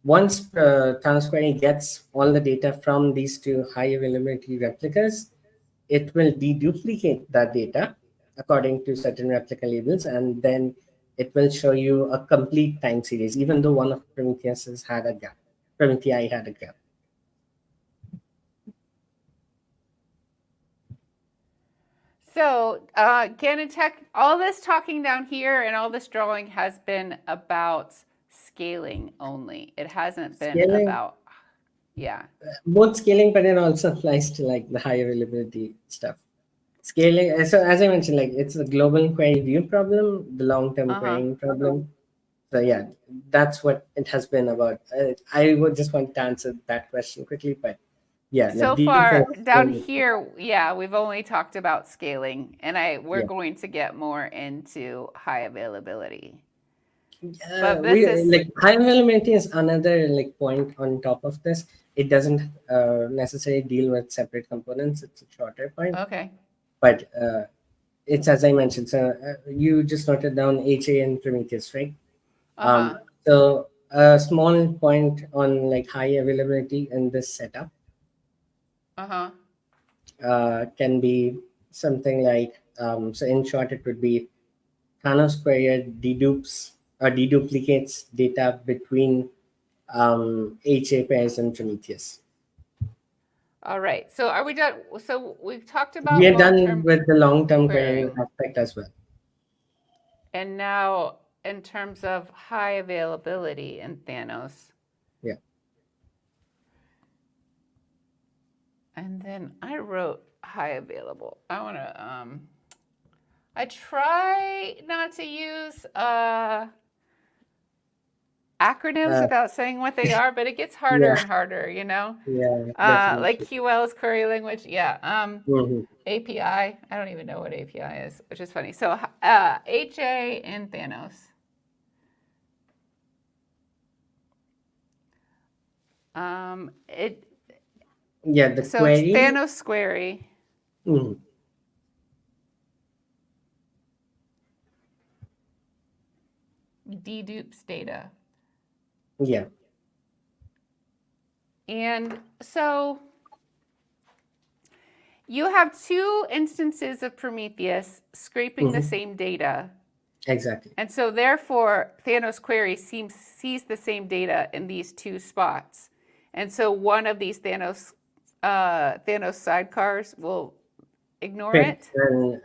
once Thanos query gets all the data from these two high availability replicas, it will deduplicate that data according to certain replica labels, and then it will show you a complete time series, even though one of Prometheus has had a gap. Promethei had a gap. So, Canon Tech, all this talking down here and all this drawing has been about scaling only. It hasn't been Scaling, about, yeah. both scaling, but it also applies to like the high availability stuff. Scaling, so as I mentioned, like it's a global query view problem, the long-term Uh huh. querying problem. So yeah, that's what it has been about. I would just want to answer that question quickly, but yeah, like So these are far down here, yeah, we've only talked about scaling, and we're yeah. going to get more into high availability. But We this is like high availability is another like point on top of this. It doesn't necessarily deal with separate components. It's a shorter point, okay. but it's as I mentioned. So you just noted down HA and Prometheus, right? Uh-huh. So a small point on like high availability in this setup Uh-huh. can be something like, so in short, it would be Thanos query dedupes or deduplicates data between HA pairs and Prometheus. All right. So are we done? So we've talked We about are done long-term with the long-term querying querying. aspect as well. And now in terms of high availability in Thanos. Yeah. And then I wrote high available. I try not to use acronyms Uh, without saying what they are, but it gets harder yeah, and harder, yeah, Like definitely. QL is query language. Yeah. Hmm. API. I don't even know what API is, which is funny. So HA and Thanos. It Yeah, the so it's query. Thanos query. Mhm. Dedupes data. Yeah. And so you have two instances of Prometheus scraping the Hmm. same data. Exactly. And so therefore, Thanos query sees the same data in these two spots. And so one of these Thanos sidecars will ignore Correct. it. And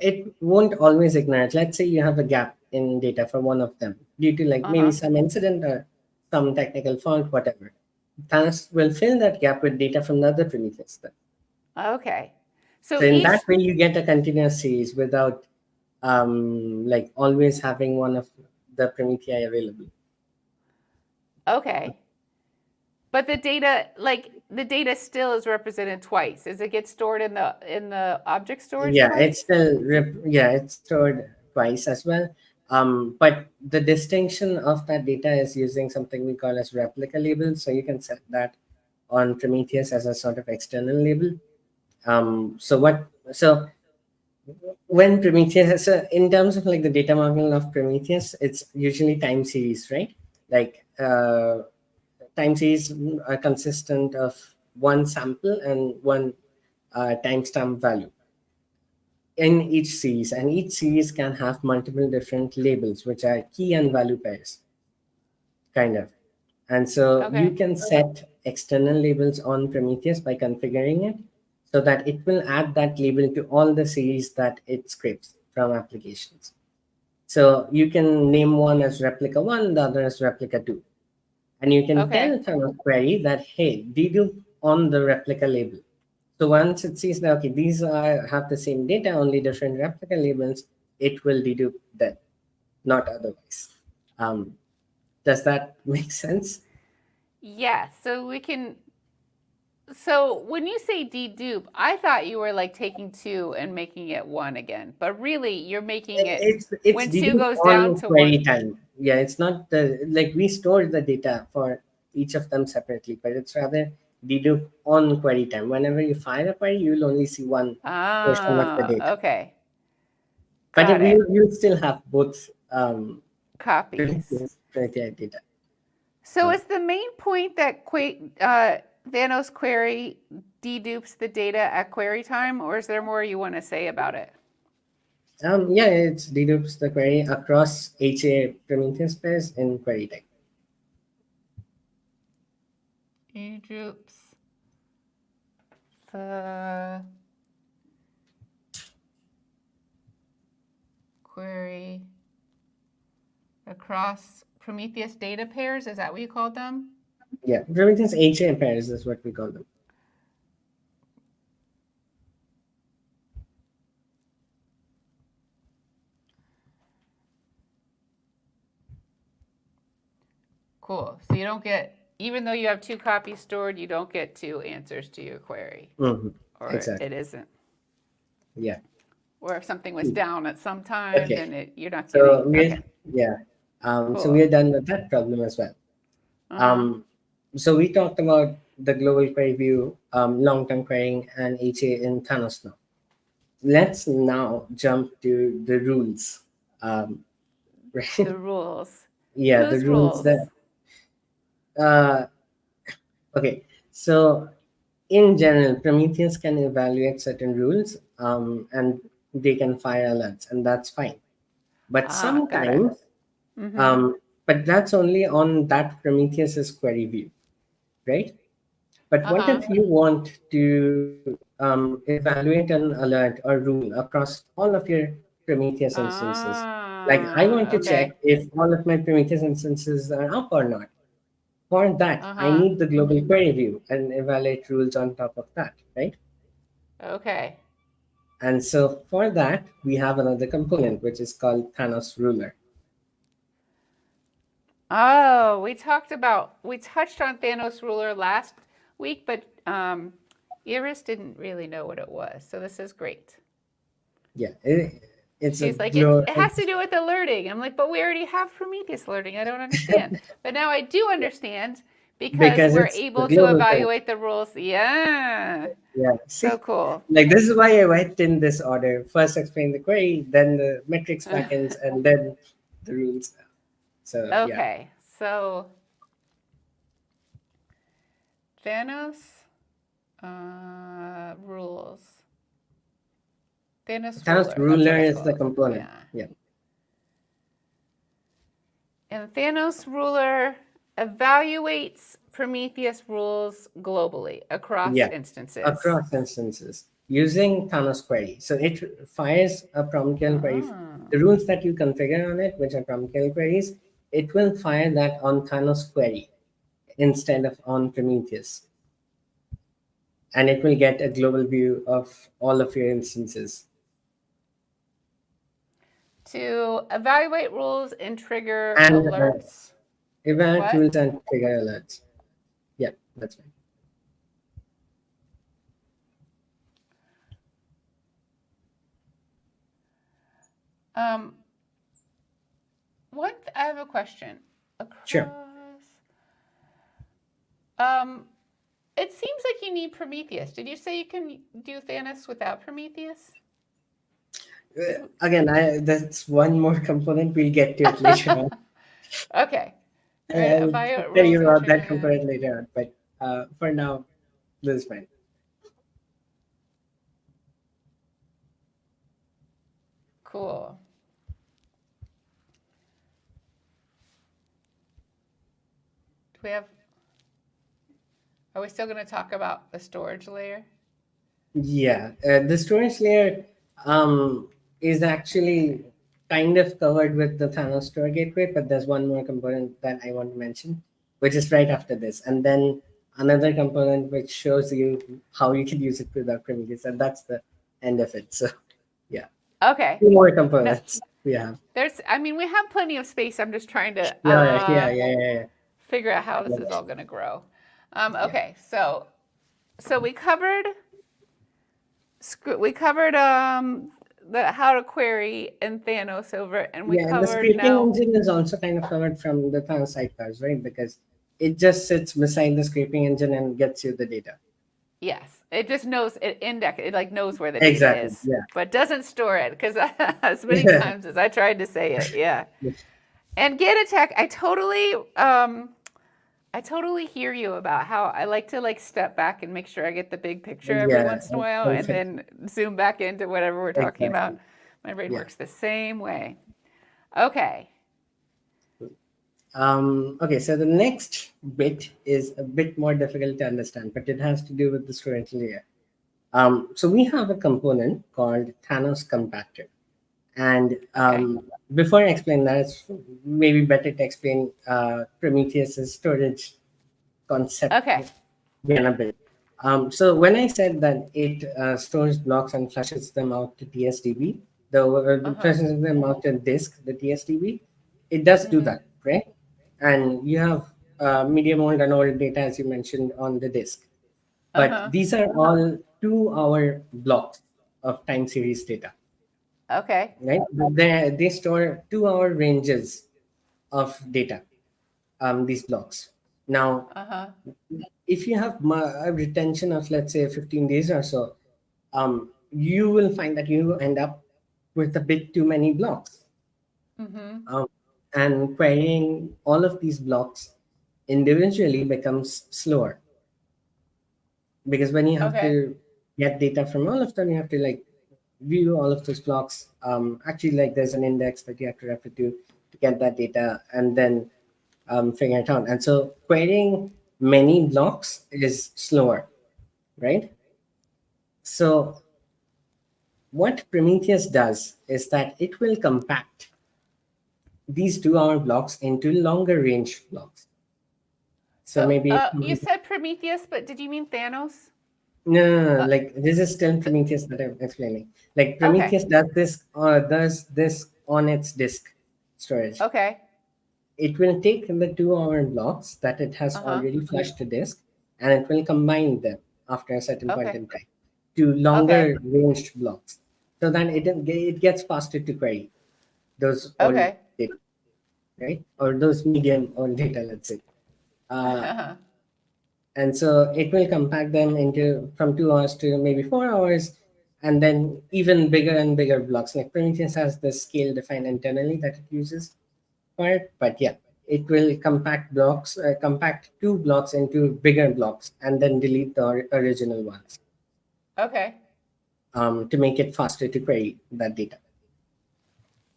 it won't always ignore it. Let's say you have a gap in data for one of them due to like maybe Uh-huh. some incident or some technical fault, whatever. Thanos will fill that gap with data from the other Prometheus then. Okay. So So in each that way, you get a continuous series without like always having one of the Prometheus available. okay. But the data still is represented twice. Does it get stored in the object storage Yeah, it's twice? still yeah, it's stored twice as well. But the distinction of that data is using something we call as replica label. So you can set that on Prometheus as a sort of external label. So when Prometheus, so in terms of like the data model of Prometheus, it's usually time series, right? Like time series are consistent of one sample and one timestamp value in each series, and each series can have multiple different labels, which are key and value pairs, kind of. And so you Okay. can set external labels on Prometheus by configuring it so that it will add that label to all the series that it scrapes from applications. So you can name one as replica 1, the other as replica 2. And you can Okay. tell Thanos query that, hey, dedupe on the replica label. So once it sees that, okay, these have the same data, only different replica labels, it will dedupe them, not otherwise. Um, does that make sense? Yeah. So when you say dedupe, I thought you were like taking two and making it one again. But really you're making it It's when two dedupe goes down on to query one. time. Yeah, it's not the like we store the data for each of them separately, but it's rather dedupe on query time. Whenever you fire a query, you'll only see one portion of the Ah, data. okay. But Got if it. you still have both Copies. data. So is the main point that Thanos query dedupes the data at query time, or is there more you want to say about it? Yeah, it dedupes the query across HA Prometheus pairs in query type. Dedupes the query across Prometheus data pairs. Is that what you called them? Yeah, Prometheus HA pairs is what we call them. Cool. So you don't get, even though you have two copies stored, you don't get two answers to your query, Hmm. or Exactly. it isn't. Yeah. Or if something was down at some time, Okay. then you're not So getting. we're Okay. yeah. So Cool. we're done with that problem as well. Uh huh. So we talked about the global query view, long-term querying, and HA in Thanos now. let's now jump to the rules. Right? The rules. Yeah, the Whose rules rules? that. Uh, okay, so in general, Prometheus can evaluate certain rules, and they can fire alerts, and that's fine. But Ah, got it. sometimes, Mm-hmm. but that's only on that Prometheus's query view, right? But what Uh-huh. if you want to evaluate an alert or rule across all of your Prometheus instances? Like I want Ah, to check okay. if all of my Prometheus instances are up or not. For that, I Uh-huh. need the global query view and evaluate rules on top of that, right? Okay. And so for that, we have another component which is called Thanos ruler. Oh, we touched on Thanos ruler last week, but Iris didn't really know what it was. So this is great. Yeah, it's a She's like, it has to it's do with alerting. I'm like, but we already have Prometheus alerting. I don't understand. But now I do understand because because we're it's the able to global query. evaluate the rules. Yeah. Yeah, So see, cool. like this is why I went in this order. First explain the query, then the metrics backends, and then the rules. So yeah, Okay. So Thanos rules. Thanos Thanos ruler. That's what ruler it's is the called. component. Yeah. Yeah, And Thanos ruler evaluates Prometheus rules globally across yeah, instances. across instances using Thanos query. So it fires a Promethean query. Oh. The rules that you configure on it, which are Promethean queries, it will fire that on Thanos query instead of on Prometheus, and it will get a global view of all of your instances. To evaluate rules and trigger And alerts. event What? rules and trigger alerts. Yeah, that's fine. Um, what? I have a question. Sure. Across. Um, it seems like you need Prometheus. Did you say you can do Thanos without Prometheus? Again, that's one more component. We'll get to it later on. Okay. All right. I'll Evaluate tell rules you and about that trigger. component later on. But for now, this is fine. Cool. Do we have? Are we still going to talk about the storage layer? Yeah, the storage layer is actually kind of covered with the Thanos store gateway, but there's one more component that I want to mention, which is right after this, and then another component which shows you how you can use it without Prometheus, and that's the end of it. So yeah, Okay. two more No, components we have. there's. I mean, we have plenty of space. I'm just trying to Yeah, yeah, yeah, yeah, yeah. figure out how this Yeah. is all going to grow. Yeah. Okay. So we covered the how to query and Thanos over, and we Yeah, and the covered scraping now. engine is also kind of covered from the Thanos sidecars, right? Because it just sits beside the scraping engine and gets you the data. Yes, it just knows it like knows where the data Exactly. is, Yeah. but doesn't store it because as many Yeah. times as I tried to say it, yeah. And get attack, I totally hear you about how I like to like step back and make sure I get the big picture every Yeah. once in a while and Perfect. then zoom back into whatever we're talking about. Exactly. My brain Yeah. works the same way. Okay. Okay, so the next bit is a bit more difficult to understand, but it has to do with the storage layer. So we have a component called Thanos Compactor. And Okay. before I explain that, it's maybe better to explain Prometheus's storage concept Okay. again a bit. So when I said that it stores blocks and flushes them out to TSDB, the Uh-huh. flushes them out to disk, the TSDB, it does do Mhm. that, right? And you have medium old and old data, as you mentioned, on the disk. But Uh-huh. these are all 2 hour blocks of time series data, Okay. right? They store 2 hour ranges of data, these blocks. Now, Uh-huh. if you have a retention of, let's say, 15 days or so, you will find that you end up with a bit too many blocks. Mm-hmm. And querying all of these blocks individually becomes slower, because when you have Okay. to get data from all of them, you have to like view all of those blocks. Actually, like there's an index that you have to refer to get that data, and then figure it out. And so querying many blocks is slower, right? So what Prometheus does is that it will compact these 2 hour blocks into longer range blocks. So So, maybe you said Prometheus, but did you mean Thanos? no, Uh, like this is still Prometheus that I'm explaining. Like okay. Prometheus does this on its disk storage. Okay. It will take the 2 hour blocks that it has Uh-huh. already flushed to disk, and it will combine them after a certain point Okay. in time to Okay. longer ranged blocks. So then it gets faster to query those old Okay. data, right? Or those medium old data, let's say. Uh, and so it will compact them into from 2 hours to maybe 4 hours, and then even bigger and bigger blocks. Like Prometheus has the scale defined internally that it uses for it, but yeah, it will compact 2 blocks into bigger blocks, and then delete the original ones, Okay. to make it faster to query that data.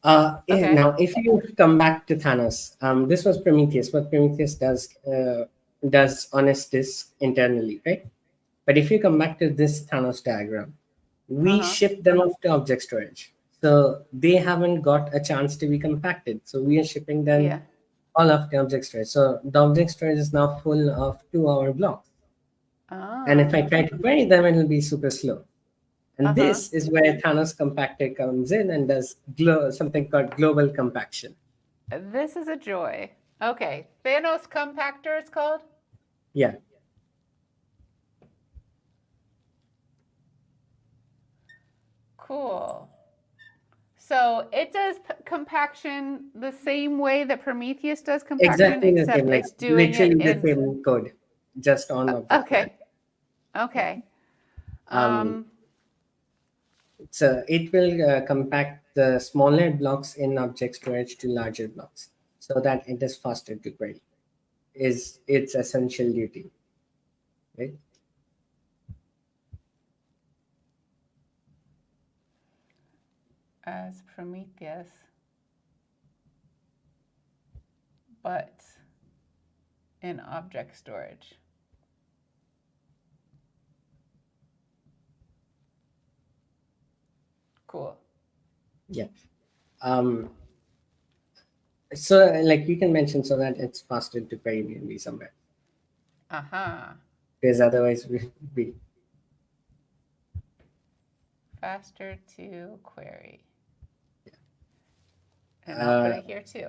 Okay. Now, if you come back to Thanos, this was Prometheus. What Prometheus does on its disk internally, right? But if you come back to this Thanos diagram, we Uh-huh. ship them off to object storage. So they haven't got a chance to be compacted. So we are shipping them Yeah. all of the object storage. So the object storage is now full of 2 hour blocks. And if I Ah. try to query them, it will be super slow. And Uh-huh. this is where Thanos Compactor comes in and does something called global compaction. This is a joy. Okay. Thanos compactor it's called? Yeah, Cool. So it does compaction the same way that Prometheus does compaction, exactly the same, except like it's doing it literally the in. same code, just on object storage. Okay. Okay. Um, Um, So it will compact the smaller blocks in object storage to larger blocks so that it is faster to query. Is its essential duty, right? as Prometheus, but in object storage. Cool. Yeah. Um, so like you can mention so that it's faster to query maybe somewhere, Uh-huh. because otherwise we Faster to query. And I'll put uh, it here too.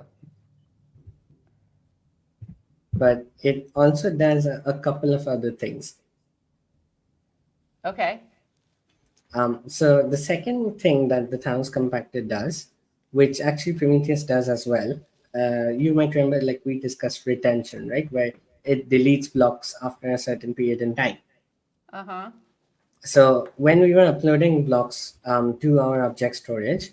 but it also does a couple of other things. Okay. So the second thing that the Thanos compactor does, which actually Prometheus does as well, you might remember like we discussed retention, right? Where it deletes blocks after a certain period in time. Uh-huh. So when we were uploading blocks to our object storage,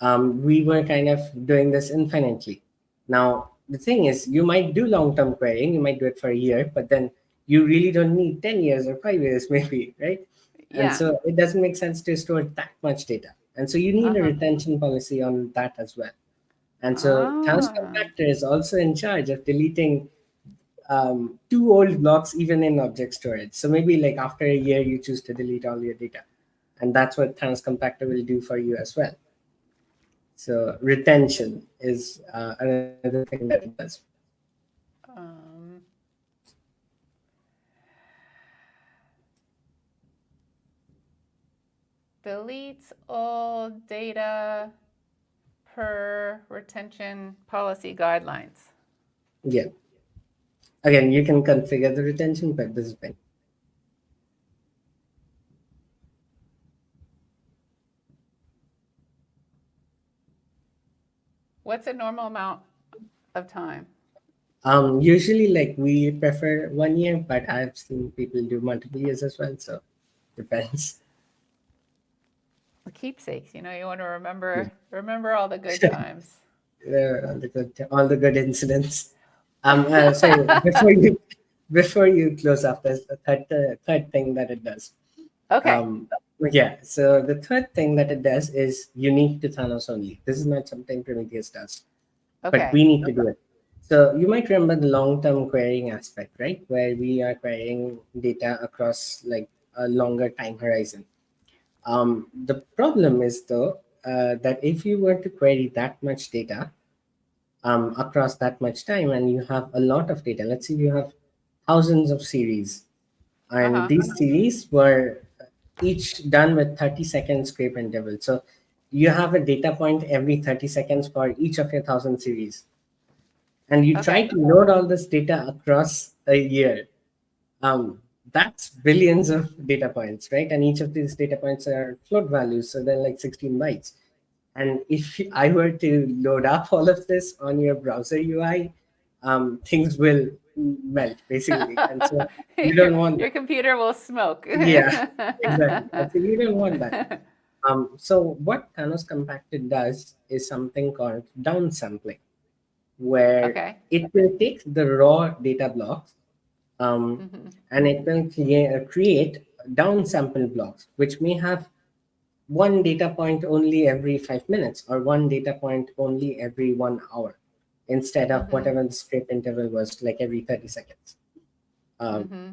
we were kind of doing this infinitely. Now, the thing is, you might do long-term querying, you might do it for a year, but then you really don't need 10 years or 5 years, maybe, right? And Yeah. so it doesn't make sense to store that much data. And so you need a Uh-huh. retention policy on that as well. And so Thanos Ah. Compactor is also in charge of deleting 2 old blocks even in object storage. So maybe like after a year, you choose to delete all your data. And that's what Thanos Compactor will do for you as well. So retention is another thing that it does. Um, deletes all data per retention policy guidelines. Yeah. Again, you can configure the retention, but this is fine. What's a normal amount of time? Usually, like we prefer 1 year, but I've seen people do multiple years as well. So depends. The keepsakes, you want to Yeah. remember all the good times. All the good incidents. Sorry, before you close up, there's a third thing that it does. Okay. Um, yeah. So the third thing that it does is unique to Thanos only. This is not something Prometheus does, but Okay. we need to do it. So you might remember the long-term querying aspect, right? Where we are querying data across like a longer time horizon. The problem is though that if you were to query that much data across that much time, and you have a lot of data, let's say you have thousands of series, and Uh-huh. these series were each done with 30-second scrape interval. So you have a data point every 30 seconds for each of your 1,000 series, and you try Okay. to load all this data across a year. That's billions of data points, right? And each of these data points are float values, so they're like 16 bytes. And if I were to load up all of this on your browser UI, things will melt basically. And so you your don't want your that. computer will smoke. Yeah, exactly. And so you don't want that. So what Thanos Compacted does is something called downsampling, where Okay. it will take the raw data blocks um, Hmm. and it will create downsample blocks, which may have one data point only every 5 minutes or one data point only every 1 hour instead of Hmm. whatever the script interval was, like every 30 seconds. Um, Hmm.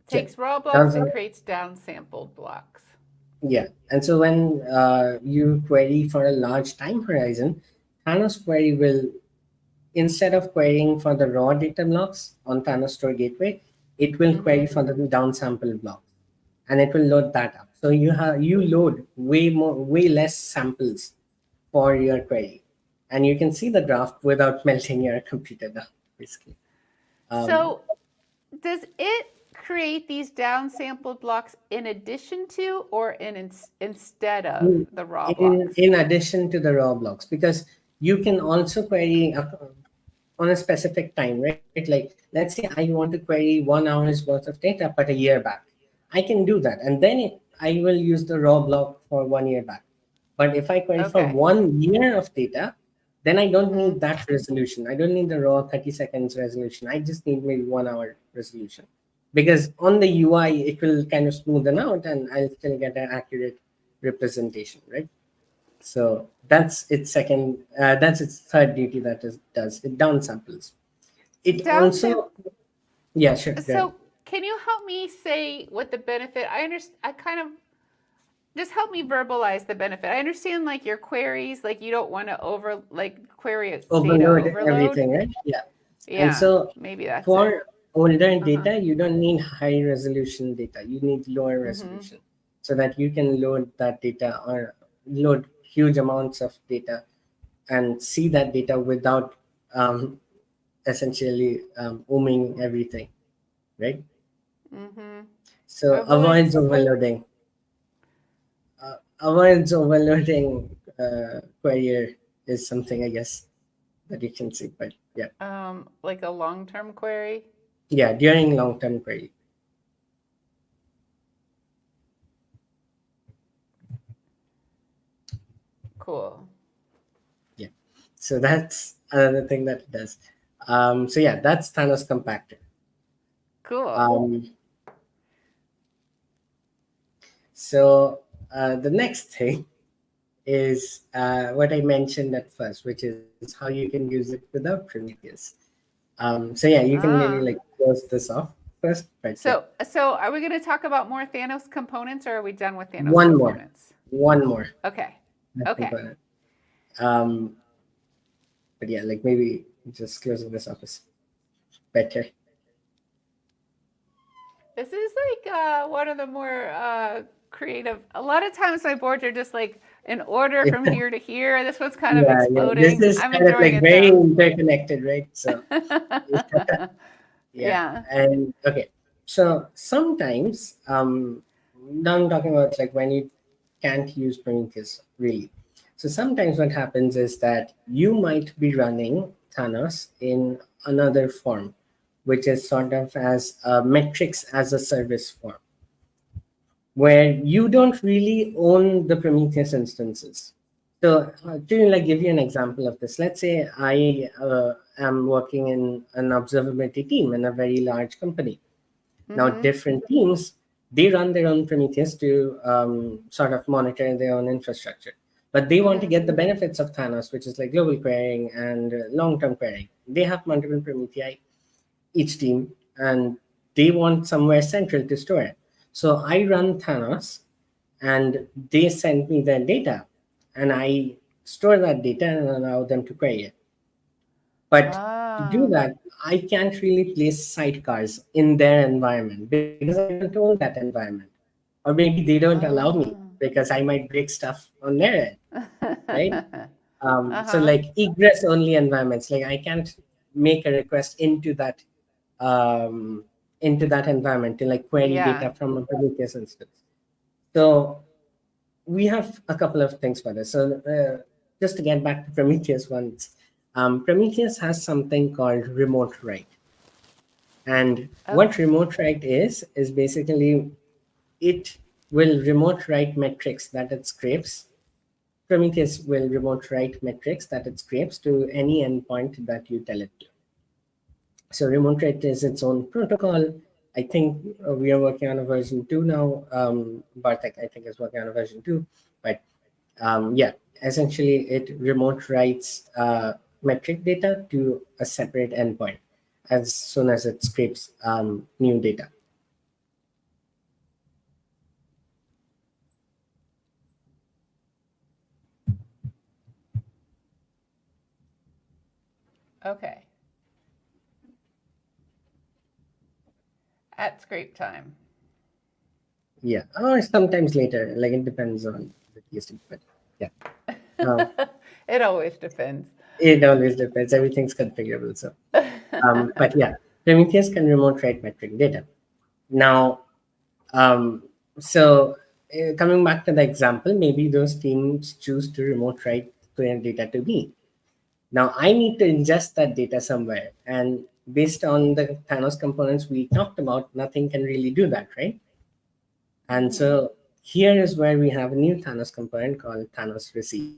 yeah, Takes raw blocks those and are, creates downsampled blocks. yeah. And so when you query for a large time horizon, Thanos query will, instead of querying for the raw data blocks on Thanos Store Gateway, it will Hmm. query for the downsample block, and it will load that up. So you load way less samples for your query, and you can see the graph without melting your computer down, basically. Um, So does it create these downsampled blocks in addition to or instead of in, the raw in blocks? in addition to the raw blocks, because you can also query on a specific time, right? Like, let's say I want to query 1 hour's worth of data, but a year back. I can do that. And then I will use the raw block for 1 year back. But if I query for Okay. 1 year of data, then I don't Hmm. need that resolution. I don't need the raw 30 seconds resolution. I just need maybe 1 hour resolution. Because on the UI, it will kind of smoothen out and I'll still get an accurate representation, right? So that's its third duty that it does. It downsamples. It Downsam. also, yeah, sure, go ahead. So can you help me say what the benefit? I understand. I kind of just help me verbalize the benefit. I understand like your queries, like you don't want to query data Overload overload. everything, right? Yeah. And Yeah, so maybe that's it. for older Uh huh. data, you don't need high resolution data. You need lower Mm-hmm. resolution so that you can load that data or load huge amounts of data and see that data without um, essentially ooming everything, right? Mm-hmm. So avoids Avoids. overloading. Avoids overloading query is something, I guess, that you can see. But yeah, Like a long-term query. yeah, during long-term query. Cool. Yeah. So that's another thing that it does. So yeah, that's Thanos compactor. Cool. Um, so the next thing is what I mentioned at first, which is how you can use it without Prometheus. So yeah, you can maybe like Ah. close this off first, but yeah, So are we going to talk about more Thanos components, or are we done with Thanos one more, components? one more Okay. Okay. component. Um, but yeah, like maybe just closing this off is better. This is like one of the more creative. A lot of times my boards are just like in order from here to here. This one's kind of Yeah, yeah. This exploding. is I'm kind of enjoying like it very though. interconnected, right? So yeah, Yeah. and okay. So sometimes now I'm talking about like when you can't use Prometheus really. So sometimes what happens is that you might be running Thanos in another form, which is sort of as a metrics as a service form, where you don't really own the Prometheus instances. So to like give you an example of this, let's say I am working in an observability team in a very large company. Now, different teams, they run their own Prometheus to sort of monitor their own infrastructure. But they want to get the benefits of Thanos, which is like global querying and long-term querying. They have multiple Promethei, each team, and they want somewhere central to store it. So I run Thanos, and they send me their data, and I store that data and allow them to query it. But to do that, I can't really place sidecars in their environment because I don't own that environment. Or maybe they don't allow me because I might break stuff on their end, right? So like egress only environments, like I can't make a request um, into that environment to like query Yeah. data from a Prometheus instance. So we have a couple of things for this. So just to get back to Prometheus once, Prometheus has something called remote write. And what remote write is basically it will remote write metrics that it scrapes. Prometheus will remote write metrics that it scrapes to any endpoint that you tell it to. So remote write is its own protocol. I think we are working on a version 2 now. Bartek, I think, is working on a version 2. But yeah, essentially it remote writes metric data to a separate endpoint as soon as it scrapes new data. Okay. At scrape time. Yeah, or sometimes later, like it depends on the TSD, but yeah. It always depends. It always depends. Everything's configurable. So, but yeah, Prometheus can remote write metric data. Now, um, so coming back to the example, maybe those teams choose to remote write their data to me. Now, I need to ingest that data somewhere. And based on the Thanos components we talked about, nothing can really do that, right? And so here is where we have a new Thanos component called Thanos receive.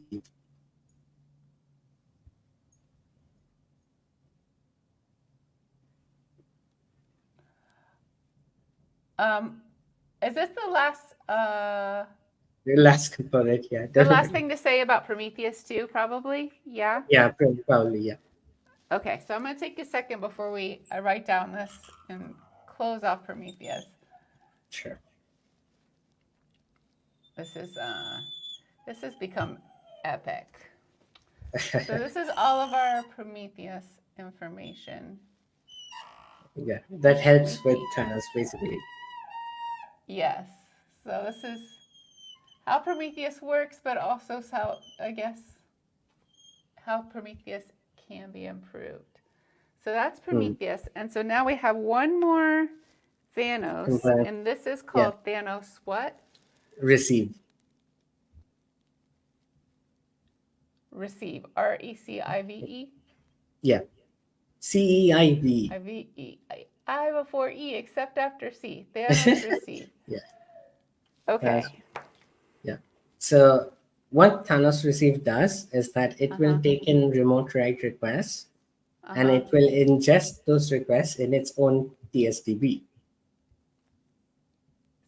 Is this the last The last component, yeah. the last thing to say about Prometheus too, probably? Yeah. Yeah, probably, yeah. Okay, so I'm going to take a second before I write down this and close off Prometheus. Sure. This has become epic. So this is all of our Prometheus information. Yeah, that helps with Thanos basically. Yes. So this is how Prometheus works, but also how, I guess, how Prometheus can be improved. So that's Prometheus. And so now we have one more Thanos, Component. and this is called Thanos what? Receive. Receive. RECIVE? Yeah. CEIV. IVE. I before E, except after C. Thanos receive. Yeah. Okay. Yeah. So what Thanos receive does is that it will take in remote write requests and it will ingest those requests in its own TSDB.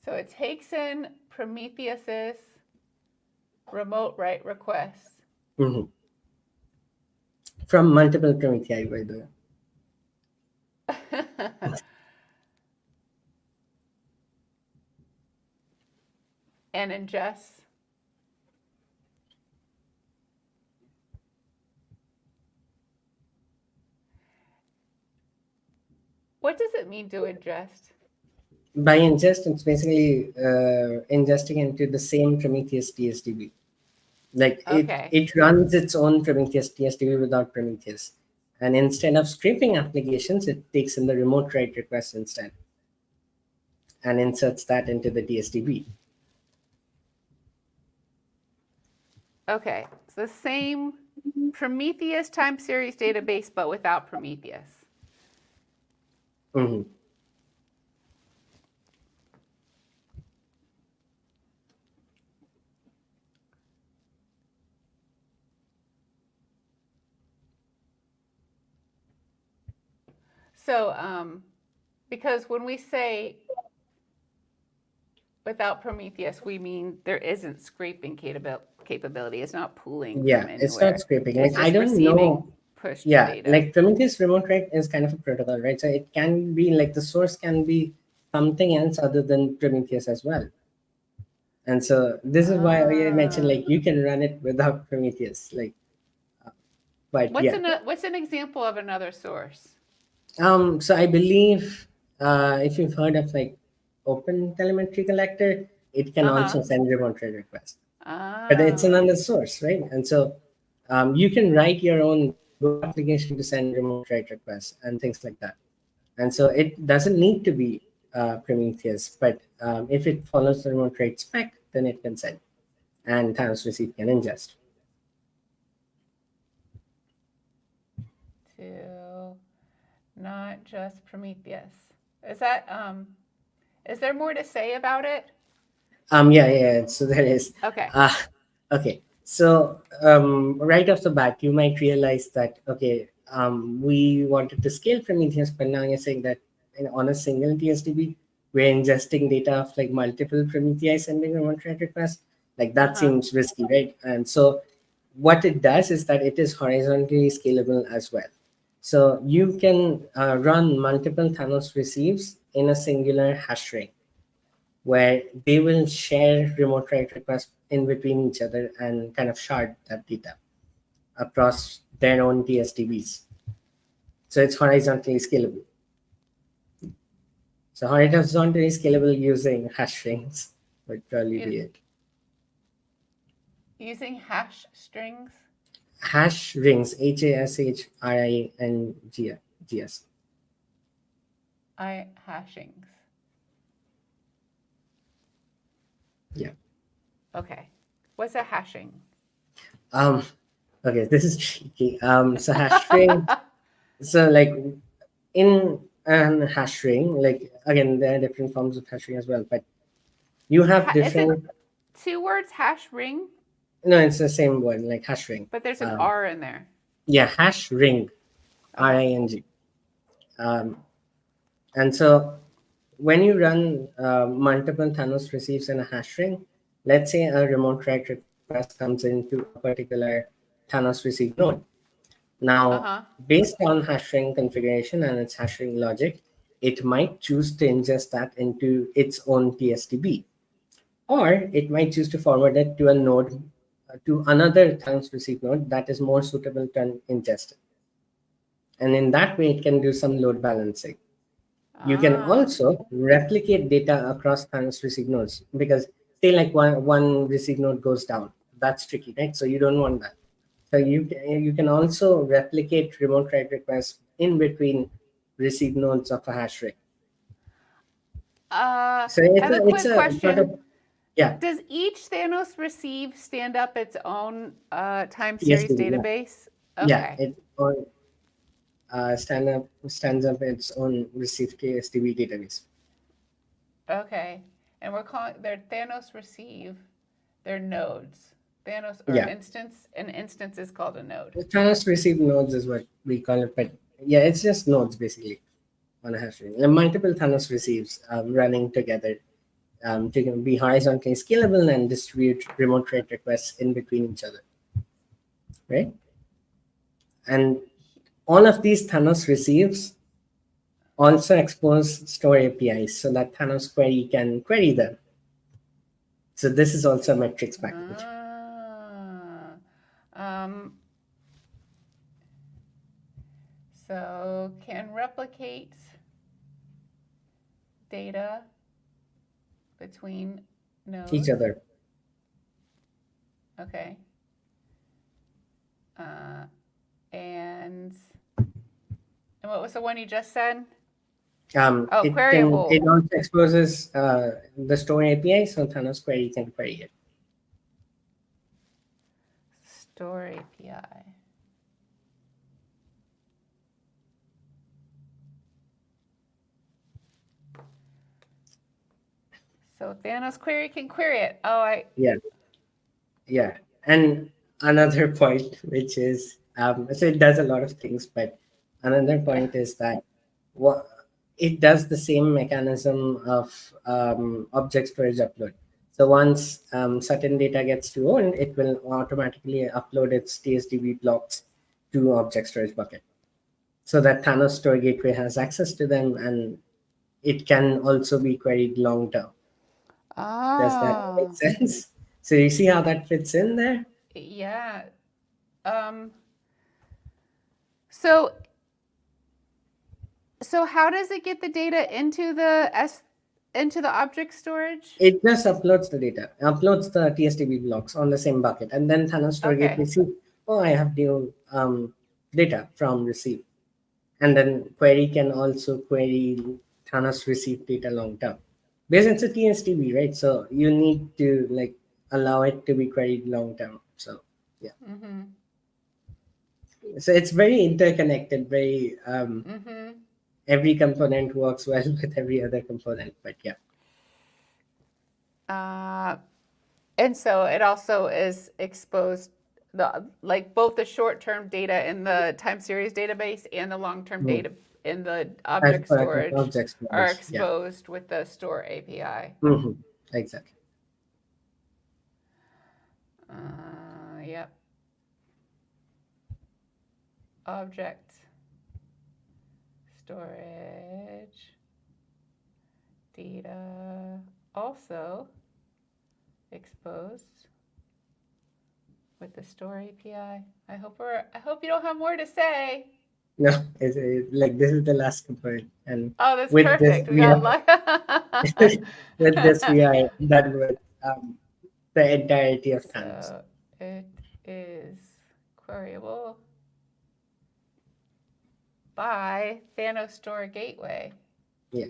So it takes in Prometheus's remote write requests. From multiple Promethei, by the way. And ingests. What does it mean to ingest? By ingest, it's basically ingesting into the same Prometheus TSDB. Like it runs its own Prometheus TSDB without Prometheus. And instead of scraping applications, it takes in the remote write request instead and inserts that into the TSDB. Okay, It's the same Prometheus time series database, but without Prometheus. Mhm. So, because when we say without Prometheus, we mean there isn't scraping capability. It's not pooling Yeah, from it's not anywhere. scraping. It's Like I just don't receiving know. pushed Yeah, data. like Prometheus remote write is kind of a protocol, right? So it can be like the source can be something else other than Prometheus as well. And so this is why I mentioned Ah. like you can run it without Prometheus. Like, but yeah. What's an example of another source? So I believe if you've heard of like Open Telemetry Collector, it can Uh-huh. also send remote write requests. But it's Ah. another source, right? And so you can write your own Go application to send remote write requests and things like that. And so it doesn't need to be Prometheus, but if it follows the remote write spec, then it can send, and Thanos receive can ingest. To not just Prometheus. Is that is there more to say about it? Yeah. So there is. Okay. Uh, okay. So right off the bat, you might realize that okay, we wanted to scale Prometheus, but now you're saying that on a single TSDB, we're ingesting data of like multiple Promethei sending a one-thread request. Like that Uh-huh. seems risky, right? And so what it does is that it is horizontally scalable as well. So you can run multiple Thanos receives in a singular hash ring where they will share remote write requests in between each other and kind of shard that data across their own TSDBs. So it's horizontally scalable. So horizontally scalable using hash rings would probably be it. Using hash strings. Hash rings, HASHRINGS. Hashings. Yeah. Okay. What's a hashing? Okay, this is tricky. So hash ring. So like in an hash ring, like again, there are different forms of hashing as well, but you have Is it different. two words, hash ring? No, it's the same word, like hash ring. But there's an R in there. Yeah, hash ring, Okay. RING. And so when you run multiple Thanos receives in a hash ring, let's say a remote write request comes into a particular Thanos receive node. Now, Uh-huh. based on hash ring configuration and its hash ring logic, it might choose to ingest that into its own TSDB, or it might choose to forward it to a node, to another Thanos receive node that is more suitable to ingest it. And in that way, it can do some load balancing. You can Ah. also replicate data across Thanos receive nodes because say like one receive node goes down. That's tricky, right? So you don't want that. So you can also replicate remote write requests in between receive nodes of a hash ring. So I have a it's quick a sort question. of yeah Does each Thanos receive stand up its own time series TSDB, yeah. database? Yeah, Okay. it stands up its own receive TSDB database. Okay. And we're calling their Thanos receive their nodes. Thanos or Yeah, an instance is called a node. Thanos receive nodes is what we call it, but yeah, it's just nodes basically on a hash ring. And multiple Thanos receives running together to be horizontally scalable and distribute remote write requests in between each other, right? And all of these Thanos receives also expose store APIs so that Thanos query can query them. So this is also a metrics package. Um, so can replicate data between nodes. Each other. Okay. And what was the one you just said? Queryable. It also exposes the store API, so Thanos query can query it. Store API. So Thanos query can query it. Oh, Yeah. And another point, which is, so it does a lot of things, but another point is that what it does the same mechanism of object storage upload. So once certain data gets too old, it will automatically upload its TSDB blocks to object storage bucket, so that Thanos Store Gateway has access to them, and it can also be queried long term. Does that make oh, sense? So you see how that fits in there? yeah. Um, so so how does it get the data into the object storage? It just uploads the data, uploads the TSDB blocks on the same bucket, and then Thanos Store Okay. Gateway see, oh, I have new data from receive, and then query can also query Thanos receive data long term. Because it's a TSDB, right? So you need to like allow it to be queried long term. So yeah, Mm-hmm. so it's very interconnected. Very Mm-hmm. every component works well with every other component. But yeah, And so it also is exposed like both the short-term data in the time series database and the long-term mm. data in the As object per the storage object are storage, yeah. exposed with the store API. Exactly. Yep. Object storage data also exposed with the store API. I hope you don't have more to say. No, like this is the last component, and Oh, that's with this perfect. We we got are luck. with this we are done with the entirety of Thanos. So it is queryable by Thanos Store Gateway. Yeah.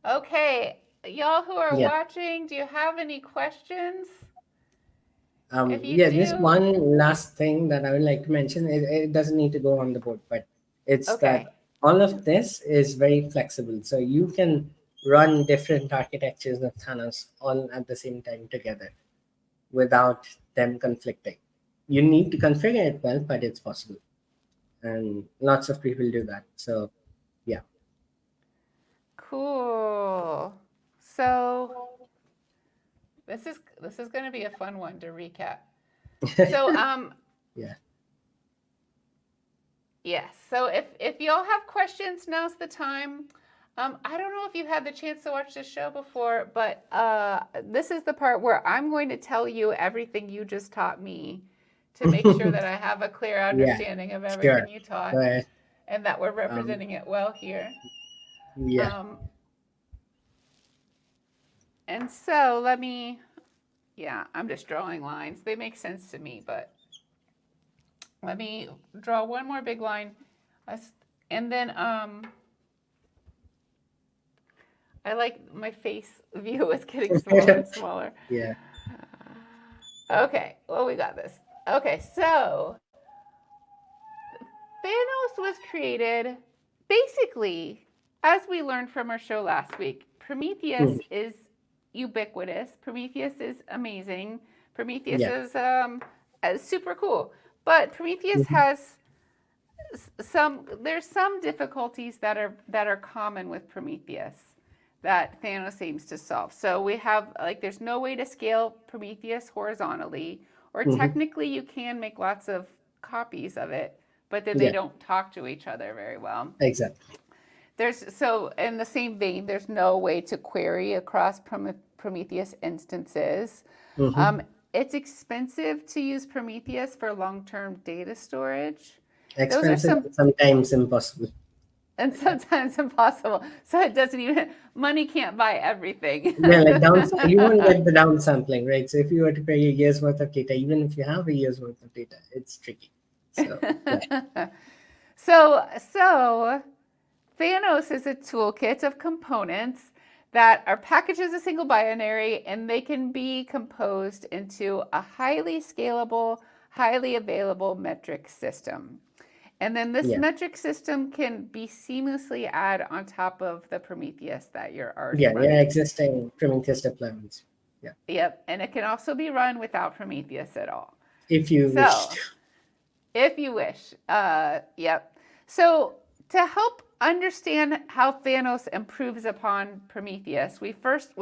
Okay, y'all who are Yeah. watching, do you have any questions? If you Yeah, just do, one last thing that I would like to mention. It doesn't need to go on the board, but it's that okay. all of this is very flexible. So you can run different architectures of Thanos all at the same time together without them conflicting. You need to configure it well, but it's possible. And lots of people do that. So yeah. Cool. So this is going to be a fun one to recap. So Yeah. yes. So if y'all have questions, now's the time. I don't know if you've had the chance to watch this show before, but this is the part where I'm going to tell you everything you just taught me to make sure that I have a clear Yeah, understanding of everything sure. you taught But and that we're um, representing it well here. yeah. And so let me, yeah, I'm just drawing lines. They make sense to me, but let me draw one more big line. And then I like my face view is getting smaller and smaller. Yeah. Okay, well, we got this. Okay, so Thanos was created basically, as we learned from our show last week. Prometheus is ubiquitous. Prometheus is amazing. Prometheus Yeah. is super cool. But Prometheus has there's some difficulties that are common with Prometheus that Thanos aims to solve. So we have like there's no way to scale Prometheus horizontally, or technically you can make lots of copies of it, but then they Yeah. don't talk to each other very well. Exactly. So in the same vein, there's no way to query across Prometheus instances. It's expensive to use Prometheus for long-term data storage. Those are Expensive, some, sometimes impossible. and sometimes impossible. So it doesn't even, money can't buy everything. Yeah, like you won't get the downsampling, right? So if you were to query a year's worth of data, even if you have a year's worth of data, it's tricky. So yeah. So Thanos is a toolkit of components that are packaged as a single binary, and they can be composed into a highly scalable, highly available metric system. And then this Yeah. metric system can be seamlessly added on top of the Prometheus that you're already Yeah. running. Yeah. Existing Prometheus deployments. Yeah. Yep, and it can also be run without Prometheus at all. If you wish So, to. if you wish. Yep. So, to help understand how Thanos improves upon Prometheus, we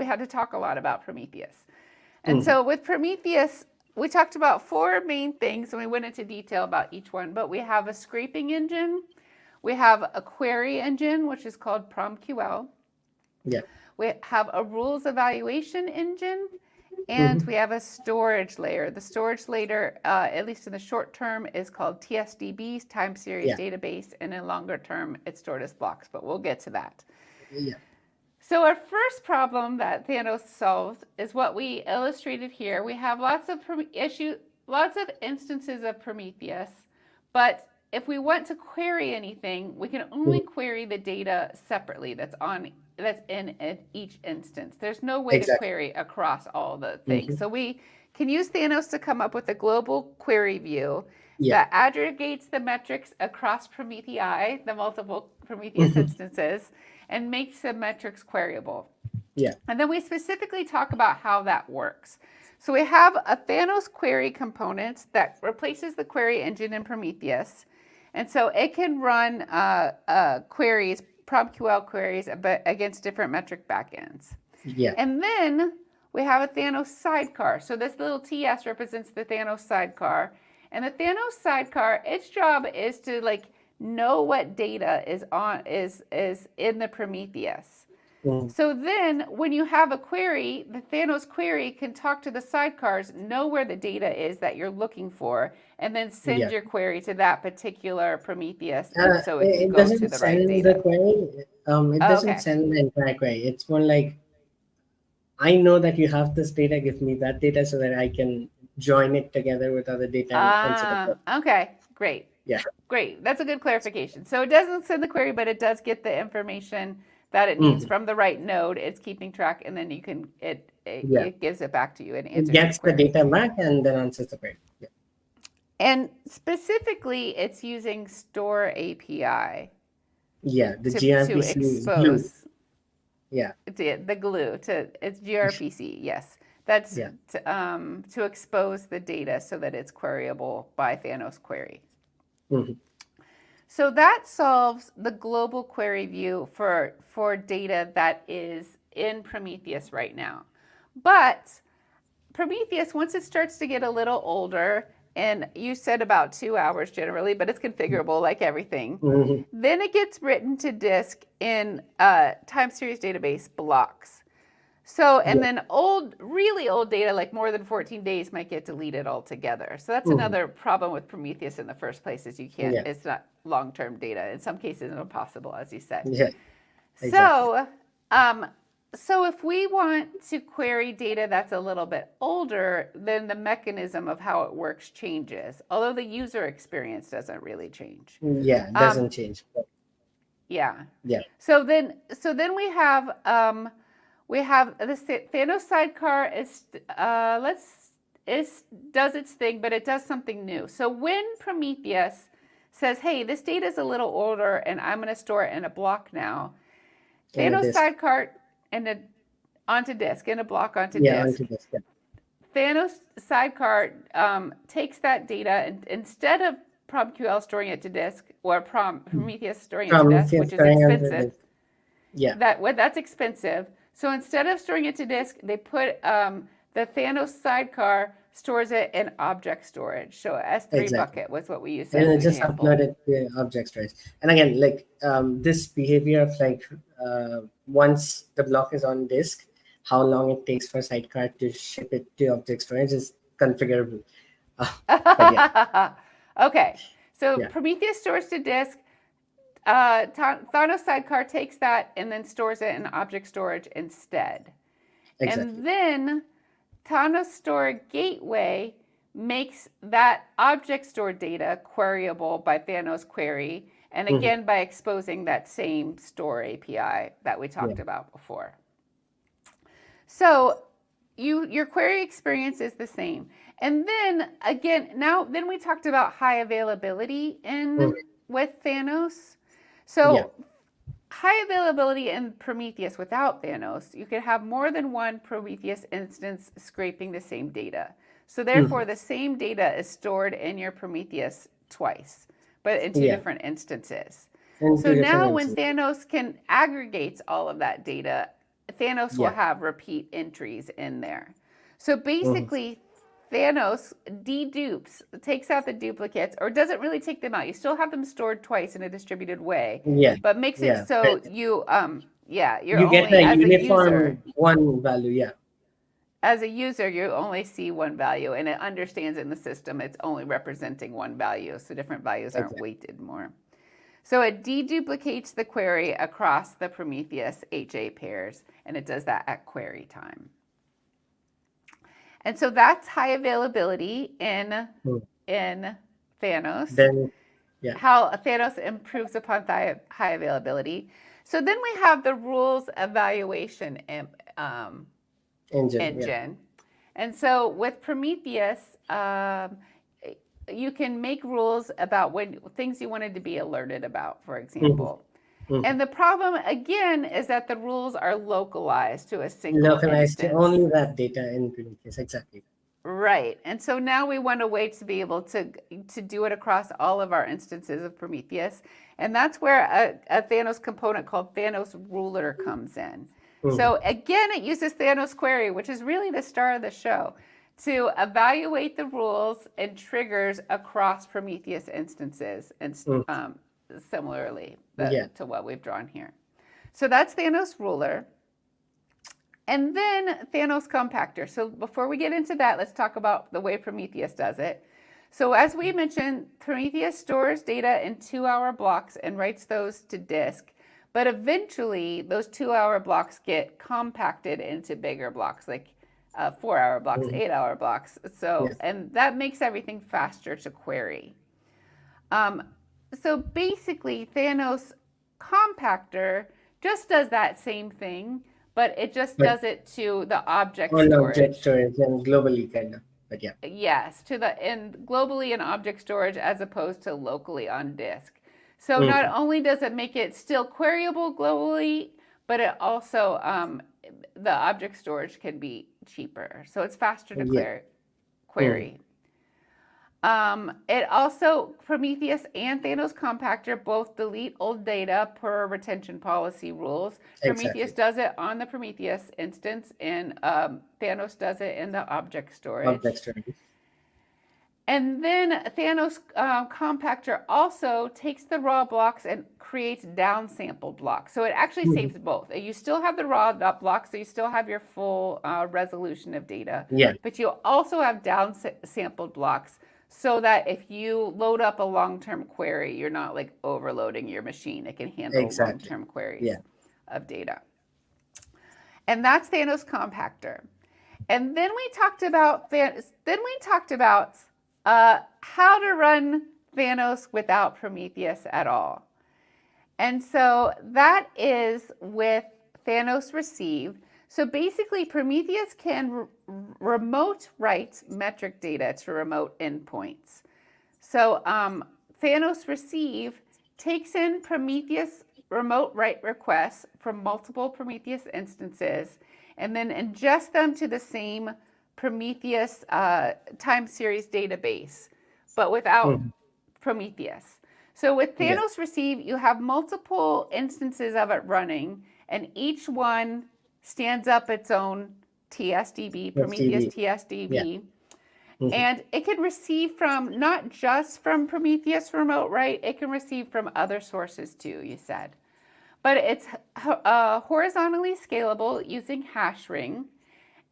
had to talk a lot about Prometheus. And so with Prometheus, we talked about four main things, and we went into detail about each one. But we have a scraping engine, we have a query engine, which is called PromQL. Yeah. We have a rules evaluation engine, and we have a storage layer. The storage layer, at least in the short term, is called TSDB, time series database, and in longer term, it's stored as blocks. But we'll get to that. Yeah. So our first problem that Thanos solves is what we illustrated here. We have lots of instances of Prometheus, but if we want to query anything, we can only query the data separately that's in each instance. There's no way to query across all the things. So we can use Thanos to come up with a global query view that aggregates the metrics across Promethei, the multiple Prometheus instances, and makes the metrics queryable. Yeah. And then we specifically talk about how that works. So we have a Thanos query component that replaces the query engine in Prometheus. And so it can run queries, PromQL queries, but against different metric backends. Yeah. And then we have a Thanos sidecar. So this little TS represents the Thanos sidecar. And the Thanos sidecar, its job is to know what data is in the Prometheus. So then when you have a query, the Thanos query can talk to the sidecars, know where the data is that you're looking for, and then send your query to that particular Prometheus, and so it can go to the right data. The query. It doesn't send the entire query. It's more like, I know that you have this data, give me that data so that I can join it together with other data and answer the query. Okay, great. Yeah. Great. That's a good clarification. So it doesn't send the query, but it does get the information that it needs from the right node. It's keeping track, and then it gives it back to you and answers. It gets the data back and then answers the query. Yeah. And specifically, it's using Store API. Yeah, the to gRPC expose. glue. Yeah. The glue it's gRPC. Yes, that's to expose the data so that it's queryable by Thanos query. So that solves the global query view for data that is in Prometheus right now. But Prometheus, once it starts to get a little older, and you said about 2 hours generally, but it's configurable like everything, then it gets written to disk in time series database blocks. So, and then really old data, like more than 14 days, might get deleted altogether. So that's another problem with Prometheus in the first place, is you can't, it's not long-term data. In some cases, it's impossible, as you said. Yeah. Exactly. So if we want to query data that's a little bit older, then the mechanism of how it works changes, although the user experience doesn't really change. Yeah, it doesn't change. Yeah. Yeah. So then we have the Thanos sidecar does its thing, but it does something new. So when Prometheus says, "Hey, this data is a little older, and I'm going to store it in a block now," Thanos sidecar onto disk, in a block onto disk. Onto disk. Yeah. Thanos sidecar takes that data, and instead of PromQL storing it to disk, or Prometheus storing it to disk, which is expensive. Yeah. That's expensive. So instead of storing it to disk, they put the Thanos sidecar stores it in object storage. So S3 bucket was what we used as an just example. upload it to object storage. And again, this behavior of once the block is on disk, how long it takes for sidecar to ship it to object storage is configurable. Okay, so Prometheus stores to disk. Thanos sidecar takes that and then stores it in object storage instead. And then Thanos store gateway makes that object store data queryable by Thanos query, and again by exposing that same store API that we talked about before. So your query experience is the same. And then again, then we talked about high availability Mm. with Thanos. Yeah. So high availability in Prometheus without Thanos, you could have more than one Prometheus instance scraping the same data. So therefore, Mhm. the same data is stored in your Prometheus twice, but in two Yeah. different instances. And So two now different when instances. Thanos can aggregates all of that data, Thanos will Yeah. have repeat entries in there. So Mhm. basically, Thanos dedupes, takes out the duplicates, or doesn't really take them out. You still have them stored twice in a distributed way, Yeah. but makes it Yeah. so you're You get only a uniform one value. Yeah. as a user, you only see one value, and it understands in the system it's only representing one value, so different values aren't Exactly. weighted more. So it deduplicates the query across the Prometheus HA pairs, and it does that at query time. And so that's high availability Mm. in Thanos. Then, yeah. How Thanos improves upon high availability. So then we have the rules evaluation Engine. Yeah. engine. And so with Prometheus, you can make rules about when things you wanted to be alerted about, for Mhm. example. Mhm. And the problem again is that the rules are localized to a single Localized to instance. only that data in Prometheus. Exactly. Right. And so now we want a way to be able to do it across all of our instances of Prometheus. And that's where a Thanos component called Thanos Ruler comes in. Mhm. So again, it uses Thanos Query, which is really the star of the show, to evaluate the rules and triggers across Prometheus instances, and Mhm. similarly Yeah. to what we've drawn here. So that's Thanos Ruler. And then Thanos Compactor. So before we get into that, let's talk about the way Prometheus does it. So as we mentioned, Prometheus stores data in 2-hour blocks and writes those to disk. But eventually, those 2-hour blocks get compacted into bigger blocks, like 4-hour blocks, Mhm. 8-hour blocks. Yeah. And that makes everything faster to query. Um, so basically, Thanos Compactor just does that same thing, but it just But does it to the object on object storage. storage and globally, kind of. But yeah. Yes, and globally in object storage as opposed to locally on disk. So not Mhm. only does it make it still queryable globally, but it also the object storage can be cheaper, so it's faster to Yeah. Mhm. query. It also, Prometheus and Thanos Compactor both delete old data per retention policy rules. Prometheus Exactly. does it on the Prometheus instance, and Thanos does it in the object Object storage. storage. And then Thanos Compactor also takes the raw blocks and creates downsampled blocks. So it actually Mhm. saves both. You still have the raw blocks, so you still have your full resolution of data, Yeah. but you also have downsampled blocks so that if you load up a long-term query, you're not like overloading your machine. It can handle Exactly. long-term queries Yeah. of data. And that's Thanos Compactor. And then we talked about how to run Thanos without Prometheus at all. And so that is with Thanos Receive. So basically, Prometheus can remote write metric data to remote endpoints. So Thanos Receive takes in Prometheus remote write requests from multiple Prometheus instances and then ingest them to the same Prometheus time series database, but without Mhm. Prometheus. So with Yeah. Thanos Receive, you have multiple instances of it running, and each one stands up its own TSDB, That's Prometheus TV. Yeah. TSDB, Mhm. and it can receive from not just from Prometheus remote write, it can receive from other sources too, you said. But it's horizontally scalable using hash ring.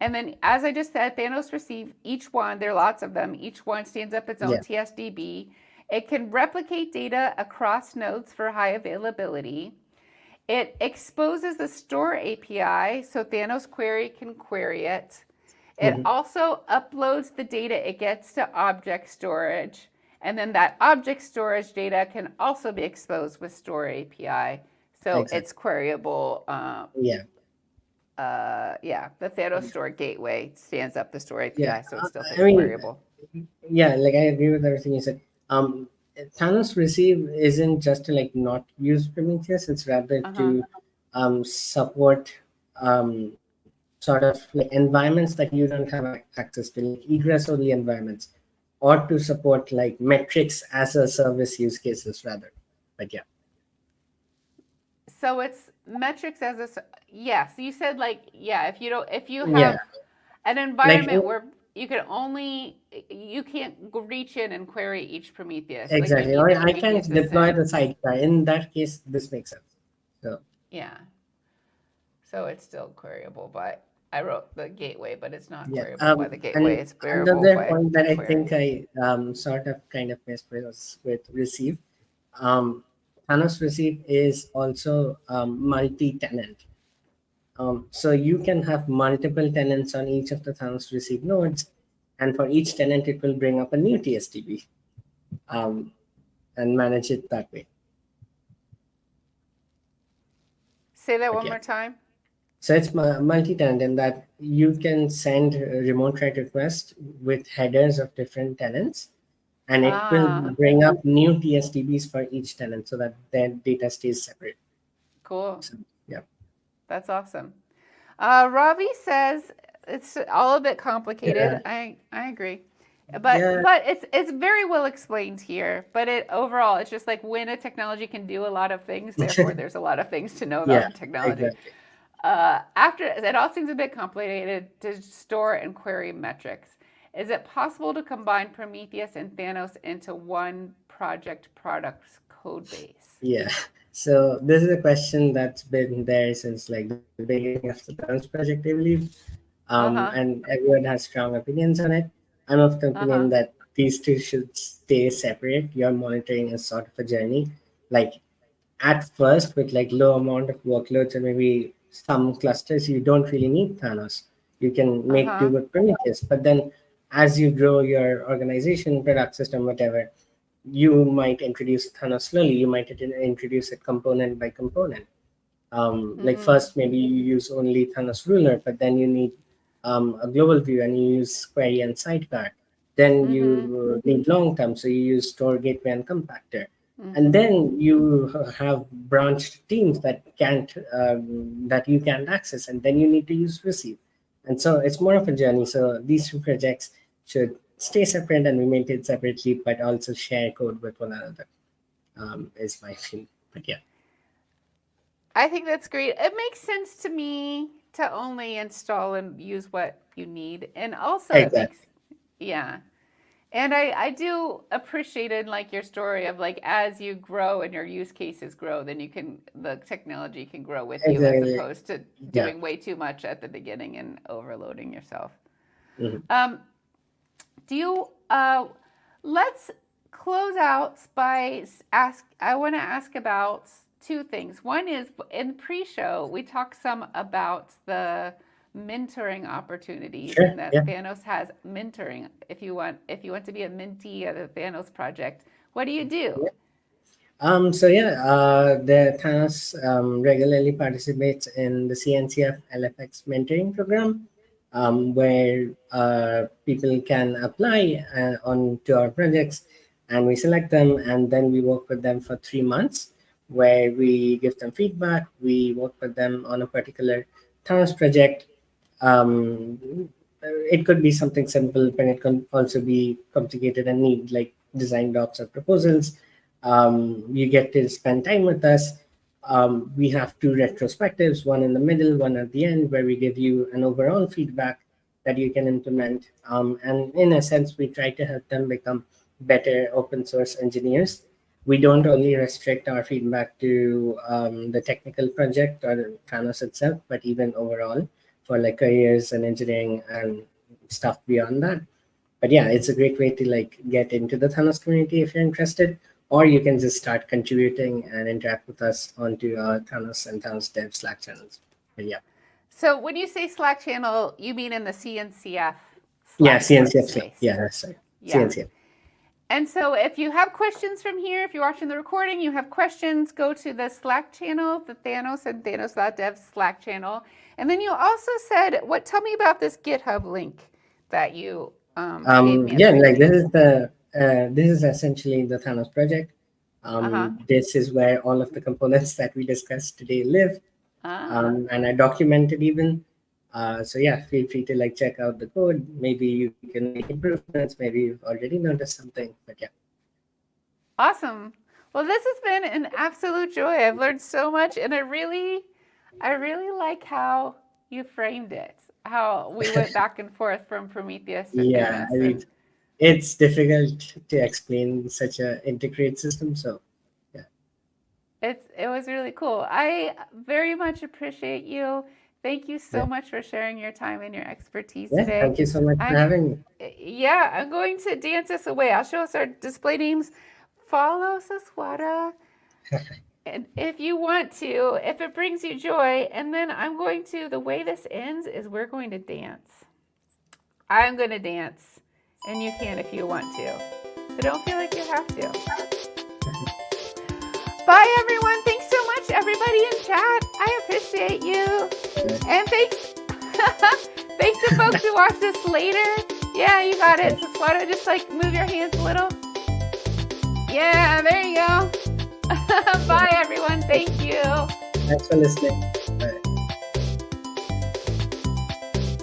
And then, as I just said, Thanos Receive, each one, there are lots of them, each one stands up its own Yeah. TSDB. It can replicate data across nodes for high availability. It exposes the store API, so Thanos Query can query it. It Mhm. also uploads the data it gets to object storage. And then that object storage data can also be exposed with Store API. So it's Exactly. queryable Yeah. the Thanos store gateway stands up the store Yeah, API, so it still I takes mean, queryable. yeah, like I agree with everything you said. Um, Thanos Receive isn't just to like not use Prometheus; it's rather Uh-huh. to support sort of like environments that you don't have access to, like egress only environments, or to support like metrics as a service use cases rather. But yeah, So it's metrics as yes, you said like, yeah, if you yeah, have an like environment where you can't reach in and query each Prometheus. Like you exactly. need Or the I can't Prometheus to deploy send. the sidecar. In that case, this makes sense. So Yeah. So it's still queryable, but I wrote the gateway, but it's not yeah. queryable by the gateway. And It's queryable another by point that I think query. I sort of kind of missed was with receive. Um, Thanos receive is also multi-tenant. So you can have multiple tenants on each of the Thanos receive nodes, and for each tenant, it will bring up a new TSDB um, and manage it that way. Say that But one yeah. more time. So it's multi-tenant in that you can send remote write requests with headers of different tenants, and it will Ah, bring up new TSDBs for each tenant so that their data stays separate. cool. So, yeah, That's awesome. Ravi says it's all a bit complicated. yeah, I agree, yeah, but it's very well explained here. But it overall, it's just like when a technology can do a lot of things, therefore there's a lot of things to know yeah, about technology. exactly. After it all seems a bit complicated to store and query metrics. Is it possible to combine Prometheus and Thanos into one project product's code base? Yeah. So this is a question that's been there since like the beginning of the Thanos project, I believe. Uh huh. And everyone has strong opinions on it. I'm of the Uh huh. opinion that these two should stay separate. Your monitoring is sort of a journey. Like at first, with like low amount of workloads and maybe some clusters, you don't really need Thanos. You can Uh make do huh. with Prometheus. But then as you grow your organization, product system, whatever, you might introduce Thanos slowly. You might introduce it component by component. Like Mm-hmm. first, maybe you use only Thanos ruler, but then you need a global view and you use query and sidecar. Then Mm-hmm. you need long term, so you use store gateway and compactor. And Mm-hmm. then you have branched teams that can't that you can't access, and then you need to use receive. And so it's more of a journey. So these two projects should stay separate and be maintained separately, but also share code with one another. Is my opinion. But yeah, I think that's great. It makes sense to me to only install and use what you need. And also it makes, exactly, yeah. And I do appreciate it like your story of like as you grow and your use cases grow, then the technology can grow with you as exactly. opposed to Yeah. doing way too much at the beginning and overloading yourself. Mhm. Um, do you let's close out by I want to ask about two things. One is in pre-show we talked some about the mentoring opportunities Sure. and that Yeah. Thanos has mentoring. If you want to be a mentee at the Thanos project, what do you do? So yeah, the Thanos regularly participates in the CNCF LFX mentoring program, where people can apply on to our projects, and we select them, and then we work with them for 3 months, where we give them feedback. We work with them on a particular Thanos project. It could be something simple, but it can also be complicated and need like design docs or proposals. You get to spend time with us. We have two retrospectives, one in the middle, one at the end, where we give you an overall feedback that you can implement. And in a sense, we try to help them become better open source engineers. We don't only restrict our feedback to the technical project or Thanos itself, but even overall for like careers and engineering and stuff beyond that. But yeah, it's a great way to like get into the Thanos community if you're interested, or you can just start contributing and interact with us onto our Thanos and Thanos Dev Slack channels. But yeah, So when you say Slack channel, you mean in the CNCF yeah, Slack CNCF Slack. space? Yeah, that's right. Yeah. CNCF. And so if you have questions from here, if you're watching the recording, you have questions, go to the Slack channel, the Thanos and Thanos.dev Slack channel. And then you also said, tell me about this GitHub link that you gave me. Yeah, like this is essentially the Thanos project. This is where all of the components that we discussed today live. And I documented even. So yeah, feel free to like check out the code. Maybe you can make improvements. Maybe you've already noticed something, but yeah. Awesome. Well, this has been an absolute joy. I've learned so much, and I really like how you framed it. How we went back and forth from Prometheus to Yeah, Thanos. I mean, it's difficult to explain such an integrated system. So yeah, it was really cool. I very much appreciate you. Thank you so much for sharing your time and your expertise today. Thank you so much for having me. Yeah, I'm going to dance us away. I'll show us our display names. Follow Saswata, and if you want to, if it brings you joy. And then I'm going to, the way this ends is we're going to dance. I'm going to dance, and you can if you want to, but don't feel like you have to. Bye, everyone. Thanks so much, everybody in chat. I appreciate you. And thanks to folks who watch this later. Yeah, you got it. Saswata, just like move your hands a little. Yeah, there you go. Bye, everyone. Thank you. Thanks for listening.